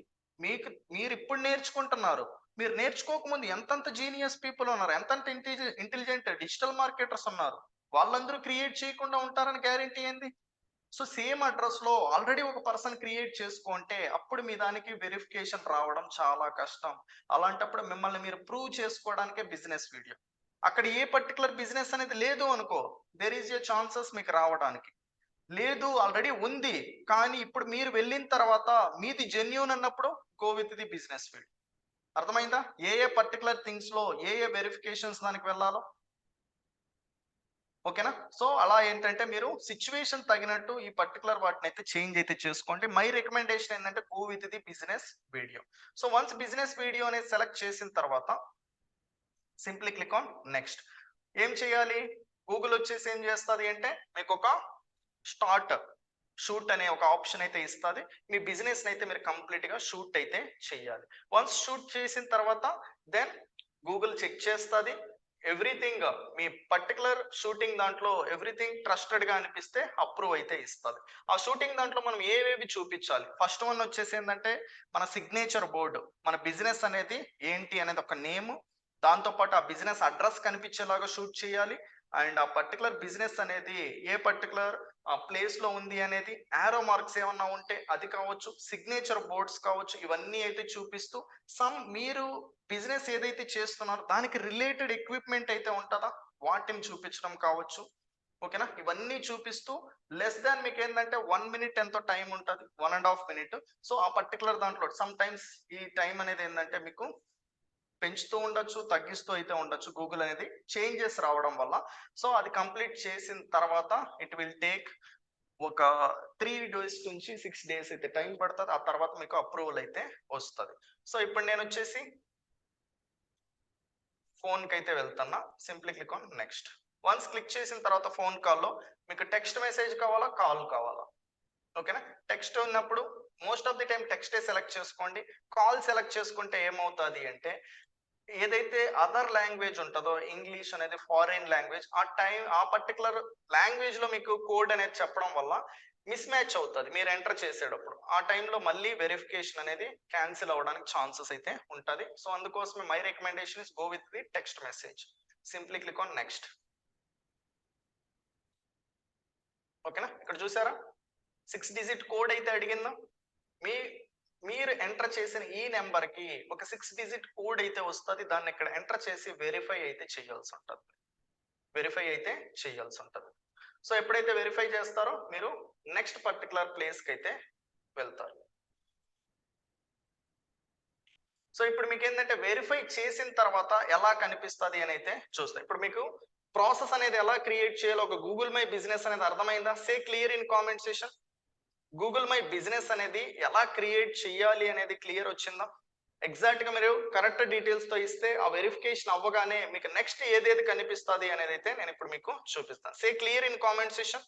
S1: మీరు ఇప్పుడు నేర్చుకుంటున్నారు. మీరు నేర్చుకోకముందు ఎంతంత జీనియస్ పీపుల్ ఉన్నారు, ఎంతంత ఇంటెలిజెంట్ డిజిటల్ మార్కెటర్స్ ఉన్నారు, వాళ్ళందరూ క్రియేట్ చేయకుండా ఉంటారని గ్యారెంటీ ఏంది? సో సేమ్ అడ్రస్ లో ఆల్రెడీ ఒక పర్సన్ క్రియేట్ చేసుకుంటే అప్పుడు మీ దానికి వెరిఫికేషన్ రావడం చాలా కష్టం. అలాంటప్పుడు మిమ్మల్ని మీరు ప్రూవ్ చేసుకోవడానికే బిజినెస్ వీడియో. అక్కడ ఏ పర్టికులర్ బిజినెస్ అనేది లేదు అనుకో, దేర్ ఈజ్ ఏ ఛాన్సెస్ మీకు రావడానికి. లేదు ఆల్రెడీ ఉంది. కానీ ఇప్పుడు మీరు వెళ్ళిన తర్వాత మీది జెన్యూన్ అన్నప్పుడు go with the business field. అర్థమైందా? ఏ ఏ పర్టిక్యులర్ థింగ్స్‌లో ఏ ఏ వెరిఫికేషన్స్ దానికి వెళ్ళాలో. ఓకేనా? సో, అలా ఏంటంటే మీరు సిట్యుయేషన్ తగినట్టు ఈ పర్టిక్యులర్ వాటినైతే చేంజ్ అయితే చేసుకోండి. మై రికమెండేషన్ ఏంటంటే go with the business video. So, once business video అనేది సెలెక్ట్ చేసిన తర్వాత సింప్లీ క్లిక్ ఆన్ నెక్స్ట్. ఏం చేయాలి? గూగుల్ వచ్చేసి ఏం చేస్తది అంటే మీకొక స్టార్ట్ షూట్ అనే ఒక ఆప్షన్ అయితే ఇస్తది. మీ బిజినెస్‌ని అయితే మీరు కంప్లీట్‌గా షూట్ అయితే చేయాలి. వన్స్ షూట్ చేసిన తర్వాత దెన్ గూగుల్ చెక్ చేస్తది. ఎవ్రీథింగ్ మీ పర్టిక్యులర్ షూటింగ్ దాంట్లో ఎవ్రీథింగ్ ట్రస్టెడ్‌గా అనిపిస్తే అప్రూవ్ అయితే ఇస్తది. ఆ షూటింగ్ దాంట్లో మనం ఏవేవి చూపించాలి? ఫస్ట్ వన్ వచ్చేసి ఏందంటే మన సిగ్నేచర్ బోర్డ్. మన బిజినెస్ అనేది ఏంటి అనేది ఒక నేమ్. దాంతో పాటు ఆ బిజినెస్ అడ్రస్ కనిపించేలాగా షూట్ చేయాలి. అండ్ ఆ పర్టిక్యులర్ బిజినెస్ అనేది ఏ పర్టిక్యులర్ ప్లేస్ లో ఉంది అనేది యారో మార్క్స్ ఏమన్నా ఉంటే అది కావచ్చు, సిగ్నేచర్ బోర్డ్స్ కావచ్చు, ఇవన్నీ అయితే చూపిస్తూ మీరు బిజినెస్ ఏదైతే చేస్తున్నారో దానికి రిలేటెడ్ ఎక్విప్మెంట్ అయితే ఉంటుందా వాటిని చూపించడం కావచ్చు. ఓకేనా? ఇవన్నీ చూపిస్తూ లెస్ దాన్ మీకు ఏంటంటే 1 మినిట్ ఎంతో టైం ఉంటుంది, 1.5 మినిట్. సో ఆ పర్టికులర్ దాంట్లో సమ్ టైమ్స్ ఈ టైం అనేది ఏంటంటే మీకు పెంచుతూ ఉండొచ్చు, తగ్గిస్తూ అయితే ఉండొచ్చు గూగుల్ అనేది చేంజెస్ రావడం వల్ల. సో అది కంప్లీట్ చేసిన తర్వాత ఇట్ విల్ టేక్ ఒక 3 డేస్ నుంచి 6 డేస్ అయితే టైం పడుతుంది. ఆ తర్వాత మీకు అప్రూవల్ అయితే వస్తుంది. సో ఇప్పుడు నేను వచ్చేసి ఫోన్ కి అయితే వెళ్తున్నా. Simply click on next. Once click చేసిన తర్వాత ఫోన్ కాల్లో మీకు టెక్స్ట్ మెసేజ్ కావాలా, కాల్ కావాలా? ఓకేనా? టెక్స్ట్ ఉన్నప్పుడు మోస్ట్ ఆఫ్ ది టైం టెక్స్టే సెలెక్ట్ చేసుకోండి. కాల్ సెలెక్ట్ చేసుకుంటే ఏమవుతుంది అంటే ఏదైతే అదర్ లాంగ్వేజ్ ఉంటుందో ఇంగ్లీష్ అనేది ఫారిన్ లాంగ్వేజ్, ఆ పర్టికులర్ లాంగ్వేజ్ లో మీకు కోడ్ అనేది చెప్పడం వల్ల మిస్ మ్యాచ్ అవుతుంది మీరు ఎంటర్ చేసేటప్పుడు. ఆ టైంలో మళ్ళీ వెరిఫికేషన్ అనేది క్యాన్సిల్ అవ్వడానికి ఛాన్సెస్ అయితే ఉంటుంది. సో అందుకోసమే my recommendation is go with the text message. Simply click on next. ఓకేనా? ఇక్కడ చూసారా 6 డిజిట్ కోడ్ అయితే అడిగిందా. మీరు ఎంటర్ చేసిన ఈ నెంబర్ కి ఒక 6 డిజిట్ కోడ్ అయితే వస్తుంది. దాన్ని ఇక్కడ ఎంటర్ చేసి వెరిఫై అయితే చేయాల్సి ఉంటుంది. సో ఎప్పుడైతే వెరిఫై చేస్తారో మీరు నెక్స్ట్ పర్టికులర్ ప్లేస్ కి అయితే వెళ్తారు. సో ఇప్పుడు మీకు ఏంటంటే వెరిఫై చేసిన తర్వాత ఎలా కనిపిస్తుంది అని అయితే చూస్తాయి. ఇప్పుడు మీకు ప్రాసెస్ అనేది ఎలా క్రియేట్ చేయాలో ఒక గూగుల్ మై బిజినెస్ అనేది అర్థమైందా? Say clear in comment session. Google my business అనేది ఎలా క్రియేట్ చేయాలి అనేది క్లియర్ వచ్చిందా? ఎగ్జాక్ట్ గా మీరు కరెక్ట్ డీటెయిల్స్ తో ఇస్తే ఆ వెరిఫికేషన్ అవ్వగానే మీకు నెక్స్ట్ ఏదేది కనిపిస్తుంది అనేది అయితే నేను ఇప్పుడు మీకు చూపిస్తాను. Say clear in comment session.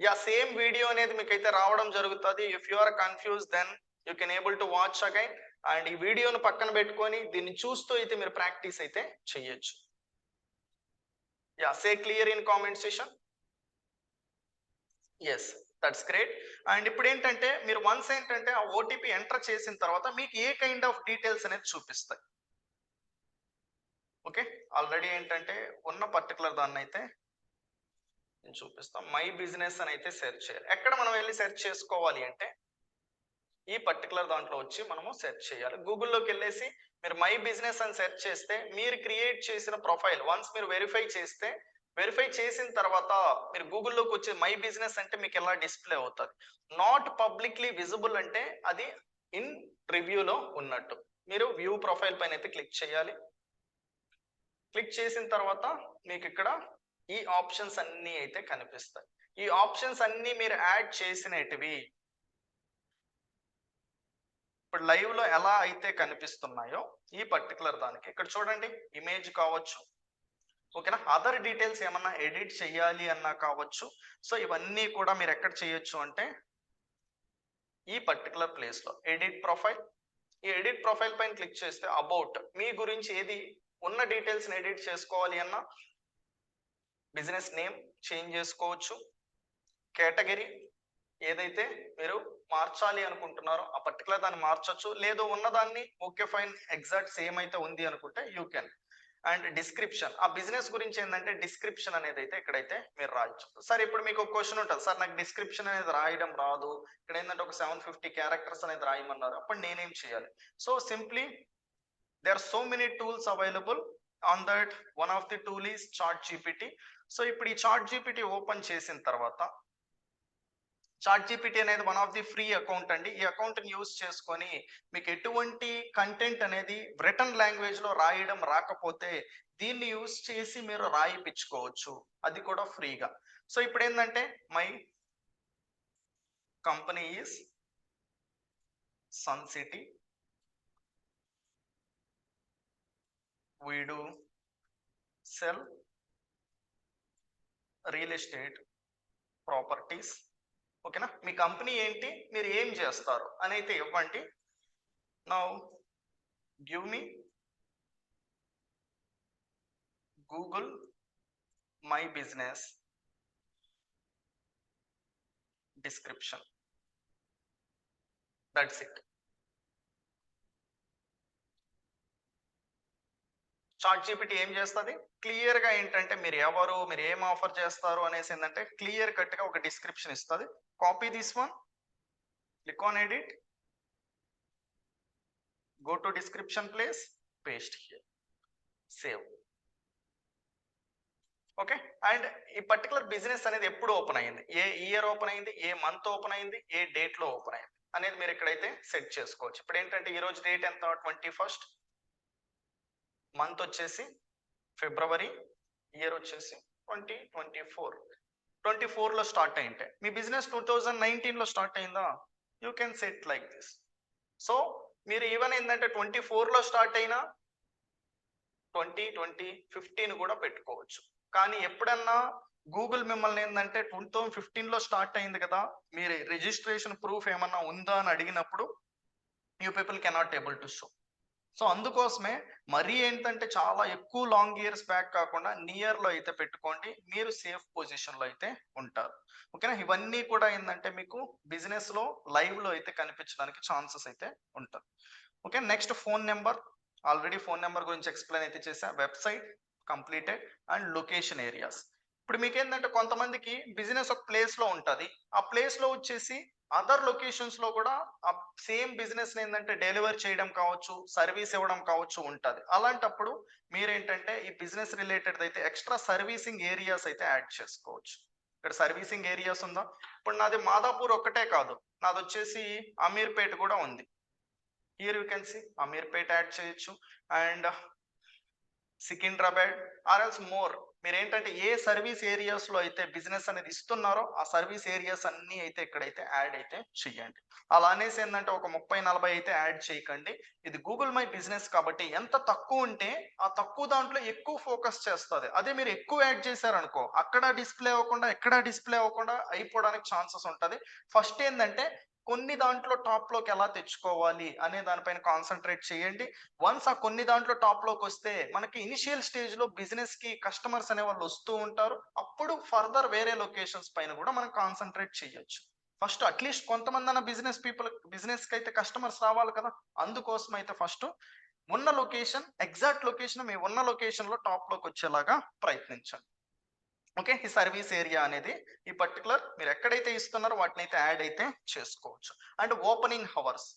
S1: Yeah same video అనేది మీకు అయితే రావడం జరుగుతుంది. If you are confuse then you can able to watch again. And ఈ వీడియోను పక్కన పెట్టుకొని దీన్ని చూస్తూ అయితే మీరు ప్రాక్టీస్ అయితే చేయొచ్చు. Yeah say clear in comment session. Yes, that's great. And ఇప్పుడు ఏంటంటే మీరు వన్స్ ఏంటంటే ఆ ఓటీపీ ఎంటర్ చేసిన తర్వాత మీకు ఏ కైండ్ ఆఫ్ డీటెయిల్స్ అనేది చూపిస్తాయి. ఓకే, ఆల్రెడీ ఏంటంటే ఉన్న పర్టికులర్ దాన్ని అయితే నేను చూపిస్తాం. మై బిజినెస్ అని అయితే సెర్చ్ చేయాలి. ఎక్కడ మనం వెళ్ళి సెర్చ్ చేసుకోవాలి అంటే ఈ పర్టికులర్ దాంట్లో వచ్చి మనము సెర్చ్ చేయాలి. గూగుల్లోకి వెళ్ళేసి మీరు మై బిజినెస్ అని సెర్చ్ చేస్తే మీరు క్రియేట్ చేసిన ప్రొఫైల్ వన్స్ మీరు వెరిఫై చేసిన తర్వాత మీరు గూగుల్లోకి వచ్చి మై బిజినెస్ అంటే మీకు ఎలా డిస్ప్లే అవుతుంది. నాట్ పబ్లిక్లీ విజిబుల్ అంటే అది ఇన్ రివ్యూలో ఉన్నట్టు. మీరు వ్యూ ప్రొఫైల్ పైన అయితే క్లిక్ చేయాలి. క్లిక్ చేసిన తర్వాత మీకు ఇక్కడ ఈ ఆప్షన్స్ అన్ని అయితే కనిపిస్తాయి. ఈ ఆప్షన్స్ అన్ని మీరు యాడ్ చేసినటివి ఇప్పుడు లైవ్ లో ఎలా అయితే కనిపిస్తున్నాయో ఈ పర్టికులర్ దానికి ఇక్కడ చూడండి. ఇమేజ్ కావచ్చు, ఓకేనా, అదర్ డీటెయిల్స్ ఏమన్నా ఎడిట్ చేయాలి అన్నా కావచ్చు. సో ఇవన్నీ కూడా మీరు ఎక్కడ చేయొచ్చు అంటే ఈ పర్టికులర్ ప్లేస్ లో ఎడిట్ ప్రొఫైల్. ఈ ఎడిట్ ప్రొఫైల్ పైన క్లిక్ చేస్తే అబౌట్ మీ గురించి ఏది ఉన్న డీటెయిల్స్ ఎడిట్ చేసుకోవాలి అన్నా బిజినెస్ నేమ్ చేంజ్ చేసుకోవచ్చు. కేటగిరీ ఏదైతే మీరు మార్చాలి అనుకుంటున్నారో ఆ పర్టికులర్ దాన్ని మార్చొచ్చు. లేదు ఉన్నదాన్ని ఓకే ఫైన్ ఎగ్జాక్ట్ సేమ్ అయితే ఉంది అనుకుంటే యూ కెన్. అండ్ డిస్క్రిప్షన్, ఆ బిజినెస్ గురించి ఏంటంటే డిస్క్రిప్షన్ అనేది అయితే ఇక్కడైతే మీరు రాయొచ్చు. సార్ ఇప్పుడు మీకు ఒక క్వశ్చన్ ఉంటుంది, సార్ నాకు డిస్క్రిప్షన్ అనేది రాయడం రాదు, ఇక్కడ ఏంటంటే ఒక 750 క్యారెక్టర్స్ అనేది రాయమన్నారు, అప్పుడు నేనేం చేయాలి? So simply there are so many tools available. On that one of the tool is ChatGPT. So ఇప్పుడు ఈ చాట్ జీపీటీ ఓపెన్ చేసిన తర్వాత, చాట్ జీపీటీ అనేది one of the free account అండి. ఈ అకౌంట్ని యూజ్ చేసుకొని మీకు ఎటువంటి కంటెంట్ అనేది రిటర్న్ లాంగ్వేజ్లో రాయడం రాకపోతే దీన్ని యూజ్ చేసి మీరు రాయిపించుకోవచ్చు, అది కూడా ఫ్రీగా. సో ఇప్పుడు ఏంటంటే my company is Sun City, we do sell real estate properties. ఓకేనా, మీ కంపెనీ ఏంటి, మీరు ఏం చేస్తారు అని అయితే ఇవ్వండి. Now give me Google my business description, that's it. ChatGPT ఏం చేస్తుంది, క్లియర్ గా ఏంటంటే మీరు ఎవరు, మీరు ఏం ఆఫర్ చేస్తారు అనేసి ఏంటంటే క్లియర్ కట్ గా ఒక డిస్క్రిప్షన్ ఇస్తుంది. Copy this one, click on edit, go to description place, paste here, save. Okay, and ఈ పర్టికులర్ బిజినెస్ అనేది ఎప్పుడు ఓపెన్ అయింది, ఏ ఇయర్ ఓపెన్ అయింది, ఏ మంత్ ఓపెన్ అయింది, ఏ డేట్ లో ఓపెన్ అయింది అనేది మీరు ఇక్కడైతే సెట్ చేసుకోవచ్చు. ఇప్పుడు ఏంటంటే ఈ రోజు డేట్ ఎంత, 21st, మంత్ వచ్చేసి ఫిబ్రవరి, ఇయర్ వచ్చేసి 2024. 24లో స్టార్ట్ అయింటే మీ బిజినెస్ 2019లో స్టార్ట్ అయిందా, you can set like this. So మీరు ఈవెన్ ఏంటంటే 24లో స్టార్ట్ అయినా 2015 కూడా పెట్టుకోవచ్చు. కానీ ఎప్పుడన్నా గూగుల్ మిమ్మల్ని ఏంటంటే 2015లో స్టార్ట్ అయింది కదా, మీరు రిజిస్ట్రేషన్ ప్రూఫ్ ఏమన్నా ఉందా అని అడిగినప్పుడు you people cannot able to show. So అందుకోసమే మరీ ఏంటంటే చాలా ఎక్కువ లాంగ్ ఇయర్స్ బ్యాక్ కాకుండా నియర్ లో అయితే పెట్టుకోండి, మీరు సేఫ్ పొజిషన్ లో అయితే ఉంటారు. ఓకేనా, ఇవన్నీ కూడా ఏంటంటే మీకు బిజినెస్ లో లైవ్ లో అయితే కనిపించడానికి ఛాన్సెస్ అయితే ఉంటుంది. Okay, next phone number, already phone number గురించి ఎక్స్ప్లెయిన్ అయితే చేసా. Website completed and location areas. ఇప్పుడు మీకు ఏంటంటే కొంతమందికి బిజినెస్ ఒక ప్లేస్ లో ఉంటుంది, ఆ ప్లేస్ లో వచ్చేసి అదర్ లొకేషన్స్ లో కూడా ఆ సేమ్ బిజినెస్ ఏంటంటే డెలివరీ చేయడం కావచ్చు, సర్వీస్ ఇవ్వడం కావచ్చు ఉంటుంది. అలాంటప్పుడు మీరేంటంటే ఈ బిజినెస్ రిలేటెడ్ అయితే ఎక్స్ట్రా సర్వీసింగ్ ఏరియాస్ అయితే యాడ్ చేసుకోవచ్చు. ఇక్కడ సర్వీసింగ్ ఏరియాస్ ఉందా, ఇప్పుడు నాది మాదాపూర్ ఒక్కటే కాదు, నాది వచ్చేసి అమీర్పేట్ కూడా ఉంది. Here you can see Ameerpet add చేయొచ్చు, and Secunderabad or else more. మీరు ఏంటంటే ఏ సర్వీస్ ఏరియాస్ లో అయితే బిజినెస్ అనేది ఇస్తున్నారో ఆ సర్వీస్ ఏరియాస్ అన్ని అయితే ఇక్కడైతే యాడ్ అయితే చేయండి. అలా అనేసి ఏంటంటే ఒక 30-40 అయితే యాడ్ చేయకండి. ఇది గూగుల్ మై బిజినెస్ కాబట్టి ఎంత తక్కువ ఉంటే ఆ తక్కువ దాంట్లో ఎక్కువ ఫోకస్ చేస్తుంది. అదే మీరు ఎక్కువ యాడ్ చేశారనుకో అక్కడ డిస్ప్లే అవ్వకుండా ఎక్కడ డిస్ప్లే అవ్వకుండా అయిపోవడానికి ఛాన్సెస్ ఉంటుంది. ఫస్ట్ ఏంటంటే కొన్ని దాంట్లో టాప్ లోకి ఎలా తెచ్చుకోవాలి అనే దానిపైన కాన్సన్ట్రేట్ చేయండి. వన్స్ ఆ కొన్ని దాంట్లో టాప్ లోకి వస్తే మనకి ఇనిషియల్ స్టేజ్ లో బిజినెస్ కి కస్టమర్స్ అనే వాళ్ళు వస్తూ ఉంటారు, అప్పుడు ఫర్దర్ వేరే లొకేషన్స్ పైన కూడా మనం కాన్సన్ట్రేట్ చేయొచ్చు. ఫస్ట్ అట్లీస్ట్ కొంతమంది అన్న బిజినెస్ కి అయితే కస్టమర్స్ రావాలి కదా, అందుకోసం అయితే ఫస్ట్ ఉన్న లొకేషన్, ఎగ్జాక్ట్ లొకేషన్ మీ ఉన్న లొకేషన్ లో టాప్ లోకి వచ్చేలాగా ప్రయత్నించండి. ఓకే, ఈ సర్వీస్ ఏరియా అనేది ఈ పర్టికులర్ మీరు ఎక్కడైతే ఇస్తున్నారో వాటిని అయితే యాడ్ అయితే చేసుకోవచ్చు. And opening hours.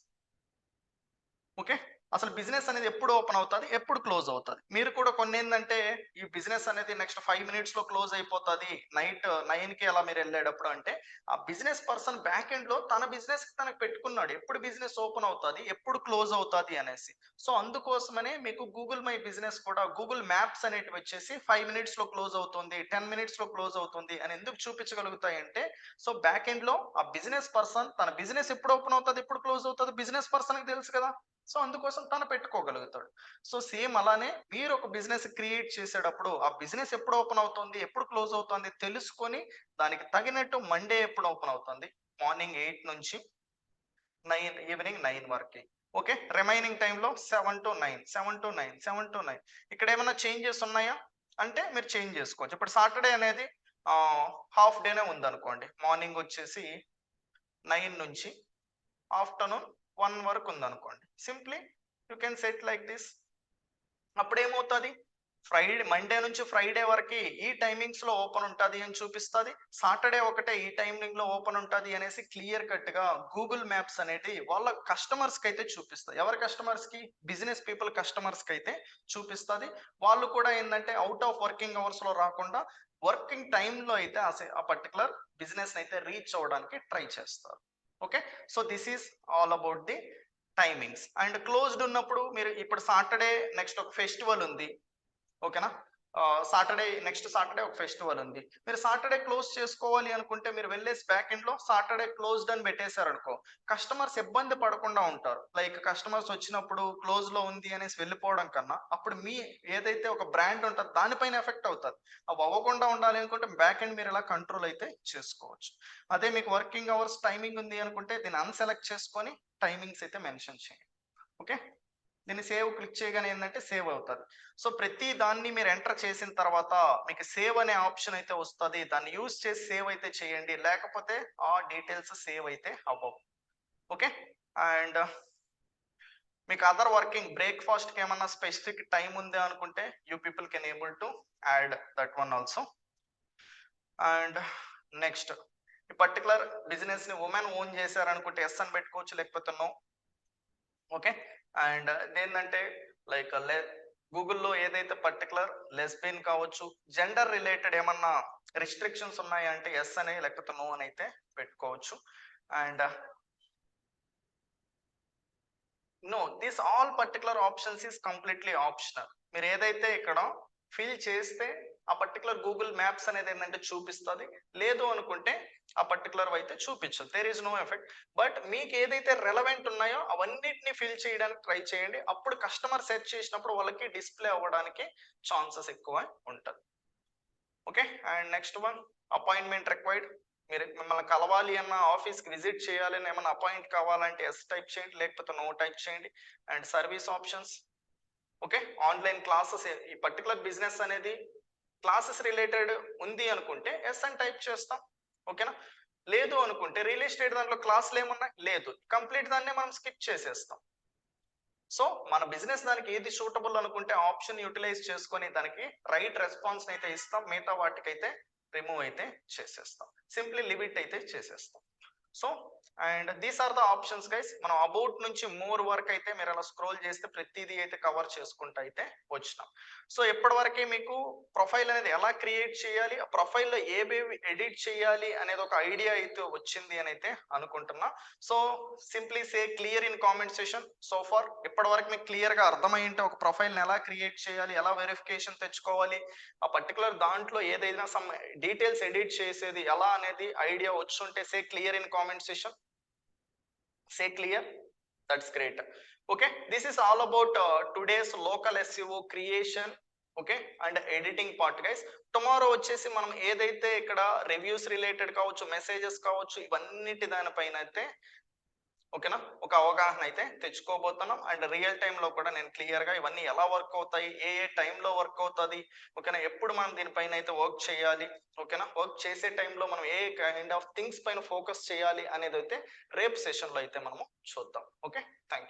S1: ఓకే, అసలు బిజినెస్ అనేది ఎప్పుడు ఓపెన్ అవుతుంది, ఎప్పుడు క్లోజ్ అవుతుంది. మీరు కూడా కొన్ని ఏంటంటే ఈ బిజినెస్ అనేది నెక్స్ట్ 5 minutes లో క్లోజ్ అయిపోతుంది, నైట్ 9కి అలా మీరు వెళ్ళేటప్పుడు అంటే ఆ బిజినెస్ పర్సన్ బ్యాక్ ఎండ్ లో తన బిజినెస్ తనకు పెట్టుకున్నాడు ఎప్పుడు బిజినెస్ ఓపెన్ అవుతుంది, ఎప్పుడు క్లోజ్ అవుతుంది అనేసి. సో అందుకోసమనే మీకు గూగుల్ మై బిజినెస్ కూడా గూగుల్ మ్యాప్స్ అనేటివి వచ్చేసి 5 minutes లో క్లోజ్ అవుతుంది, 10 minutes లో క్లోజ్ అవుతుంది అని ఎందుకు చూపించగలుగుతాయంటే, సో బ్యాక్ ఎండ్ లో ఆ బిజినెస్ పర్సన్ తన బిజినెస్ ఎప్పుడు ఓపెన్ అవుతుంది, ఎప్పుడు క్లోజ్ అవుతుంది బిజినెస్ పర్సన్ కి తెలుసు కదా, సో అందుకోసం తను పెట్టుకోగలుగుతాడు. సో సేమ్ అలానే మీరు ఒక బిజినెస్ క్రియేట్ చేసేటప్పుడు ఆ బిజినెస్ ఎప్పుడు ఓపెన్ అవుతుంది, ఎప్పుడు క్లోజ్ అవుతుంది తెలుసుకొని దానికి తగినట్టు మండే ఎప్పుడు ఓపెన్ అవుతుంది, మార్నింగ్ 8 నుంచి 9, ఈవినింగ్ 9 వరకు. ఓకే, రిమైనింగ్ టైంలో 7 to 9, 7 to 9, 7 to 9. ఇక్కడ ఏమైనా చేంజెస్ ఉన్నాయా అంటే మీరు చేంజ్ చేసుకోవచ్చు. ఇప్పుడు సాటర్డే అనేది హాఫ్ డేనే ఉందనుకోండి, మార్నింగ్ వచ్చేసి 9 నుంచి ఆఫ్టర్నూన్ 1 వరకు ఉందనుకోండి, simply you can set like this. అప్పుడు ఏమవుతుంది, మండే నుంచి ఫ్రైడే వరకు ఈ టైమింగ్స్ లో ఓపెన్ ఉంటుంది అని చూపిస్తుంది. సాటర్డే ఒకటే ఈ టైమింగ్ లో ఓపెన్ ఉంటుంది అనేసి క్లియర్ కట్ గా గూగుల్ మ్యాప్స్ అనేది వాళ్ళ కస్టమర్స్ కి అయితే చూపిస్తుంది. ఎవరి కస్టమర్స్ కి? బిజినెస్ పీపుల్ కస్టమర్స్ కి అయితే చూపిస్తుంది. వాళ్ళు కూడా ఏంటంటే అవుట్ ఆఫ్ వర్కింగ్ అవర్స్ లో రాకుండా వర్కింగ్ టైంలో అయితే ఆ పర్టికులర్ బిజినెస్ అయితే రీచ్ అవ్వడానికి ట్రై చేస్తారు. Okay, so this is all about the timings. And closed ఉన్నప్పుడు మీరు ఇప్పుడు సాటర్డే నెక్స్ట్ ఒక ఫెస్టివల్ ఉంది, ఓకేనా? నెక్స్ట్ సాటర్డే ఒక ఫెస్టివల్ ఉంది. మీరు సాటర్డే క్లోజ్ చేసుకోవాలి అనుకుంటే మీరు వెళ్ళేసి బ్యాక్ ఎండ్ లో సాటర్డే క్లోజ్డ్ అని పెట్టేశారు అనుకో, కస్టమర్స్ ఇబ్బంది పడకుండా ఉంటారు. లైక్ కస్టమర్స్ వచ్చినప్పుడు క్లోజ్ లో ఉంది అనేసి వెళ్ళిపోవడం కన్నా అప్పుడు మీ ఏదైతే ఒక బ్రాండ్ ఉంటుందో దానిపైన ఎఫెక్ట్ అవుతుంది. అవి అవ్వకుండా ఉండాలి అనుకుంటే బ్యాక్ ఎండ్ మీరు ఇలా కంట్రోల్ అయితే చేసుకోవచ్చు. అదే మీకు వర్కింగ్ అవర్స్ టైమింగ్ ఉంది అనుకుంటే దీన్ని అన్సెలెక్ట్ చేసుకొని టైమింగ్స్ అయితే మెన్షన్ చేయండి. ఓకే, దీన్ని సేవ్ క్లిక్ చేయగానే ఏంటంటే సేవ్ అవుతుంది. సో ప్రతి దాన్ని మీరు ఎంటర్ చేసిన తర్వాత మీకు సేవ్ అనే ఆప్షన్ అయితే వస్తుంది. దాన్ని యూజ్ చేసి సేవ్ అయితే చేయండి, లేకపోతే ఆ డీటెయిల్స్ సేవ్ అయితే అవ్వవు. ఓకే, అండ్ మీకు అదర్ వర్కింగ్ బ్రేక్ఫాస్ట్ కి ఏమన్నా స్పెసిఫిక్ టైం ఉంది అనుకుంటే you people can able to add that one also. And next, ఈ పర్టికులర్ బిజినెస్ ని ఉమెన్ ఓన్ చేశారనుకుంటే ఎస్ అని పెట్టుకోవచ్చు, లేకపోతే నో. ఓకే, అండ్ ఏంటంటే లైక్ గూగుల్లో ఏదైతే పర్టికులర్ లెస్బియన్ కావచ్చు, జెండర్ రిలేటెడ్ ఏమన్నా రిస్ట్రిక్షన్స్ ఉన్నాయంటే ఎస్ అని లేకపోతే నో అని అయితే పెట్టుకోవచ్చు. And no, this all particular options is completely optional. మీరు ఏదైతే ఇక్కడ ఫిల్ చేస్తే ఆ పర్టికులర్ గూగుల్ మ్యాప్స్ అనేది ఏంటంటే చూపిస్తుంది, లేదు అనుకుంటే ఆ పర్టికులర్ అయితే చూపించదు. There is no effect. But మీకు ఏదైతే రెలవెంట్ ఉన్నాయో అవన్నిటిని ఫిల్ చేయడానికి ట్రై చేయండి. అప్పుడు కస్టమర్ సెర్చ్ చేసినప్పుడు వాళ్ళకి డిస్ప్లే అవ్వడానికి ఛాన్సెస్ ఎక్కువ ఉంటుంది. Okay, and next one, appointment required. మీరు మిమ్మల్ని కలవాలి అన్న, ఆఫీస్కి విజిట్ చేయాలని ఏమన్నా అపాయింట్ కావాలంటే ఎస్ టైప్ చేయండి, లేకపోతే నో టైప్ చేయండి. And service options. Okay, online classes, ఈ పర్టికులర్ బిజినెస్ అనేది క్లాసెస్ రిలేటెడ్ ఉంది అనుకుంటే ఎస్ అని టైప్ చేస్తాం. ఓకేనా? లేదు అనుకుంటే రియల్ ఎస్టేట్ దాంట్లో క్లాసులు ఏమున్నాయి, లేదు, కంప్లీట్ దాన్ని మనం స్కిప్ చేసేస్తాం. సో మన బిజినెస్ దానికి ఏది సూటబుల్ అనుకుంటే ఆప్షన్ యూటిలైజ్ చేసుకొని దానికి రైట్ రెస్పాన్స్ అయితే ఇస్తాం, మిగతా వాటికైతే రిమూవ్ అయితే చేసేస్తాం, సింప్లీ లిమిట్ అయితే చేసేస్తాం. So and these are the options guys. మనం అబౌట్ నుంచి మోర్ వరకు అయితే మీరు అలా స్క్రోల్ చేస్తే ప్రతిదీ అయితే కవర్ చేసుకుంటూ అయితే వచ్చినాం. సో ఇప్పటి వరకే మీకు ప్రొఫైల్ అనేది ఎలా క్రియేట్ చేయాలి, ఆ ప్రొఫైల్లో ఏవేవి ఎడిట్ చేయాలి అనేది ఒక ఐడియా అయితే వచ్చింది అని అయితే అనుకుంటున్నా. So simply say clear in comment session. So far ఇప్పటి వరకు మీకు క్లియర్ గా అర్థమైంటే ఒక ప్రొఫైల్ని ఎలా క్రియేట్ చేయాలి, ఎలా వెరిఫికేషన్ తెచ్చుకోవాలి, ఆ పర్టికులర్ దాంట్లో ఏదైనా సమ్ డీటెయిల్స్ ఎడిట్ చేసేది ఎలా అనేది ఐడియా వచ్చుంటే say clear in comment session. Say clear. That's great. Okay, this is all about today's local SEO creation, okay, and editing part guys. Tomorrow వచ్చేసి మనం ఏదైతే ఇక్కడ రివ్యూస్ రిలేటెడ్ కావచ్చు, మెసేజెస్ కావచ్చు, ఇవన్నిటి దానిపైన అయితే ఓకేనా ఒక అవగాహన అయితే తెచ్చుకోబోతున్నాం. అండ్ రియల్ టైంలో కూడా నేను క్లియర్గా ఇవన్నీ ఎలా వర్క్ అవుతాయి, ఏ టైంలో వర్క్ అవుతుంది, ఓకేనా, ఎప్పుడు మనం దీనిపైన అయితే వర్క్ చేయాలి, ఓకేనా, వర్క్ చేసే టైంలో మనం ఏ కైండ్ ఆఫ్ థింగ్స్ పైన ఫోకస్ చేయాలి అనేది అయితే రేపు సెషన్లో అయితే మనము చూద్దాం. Okay, thank you.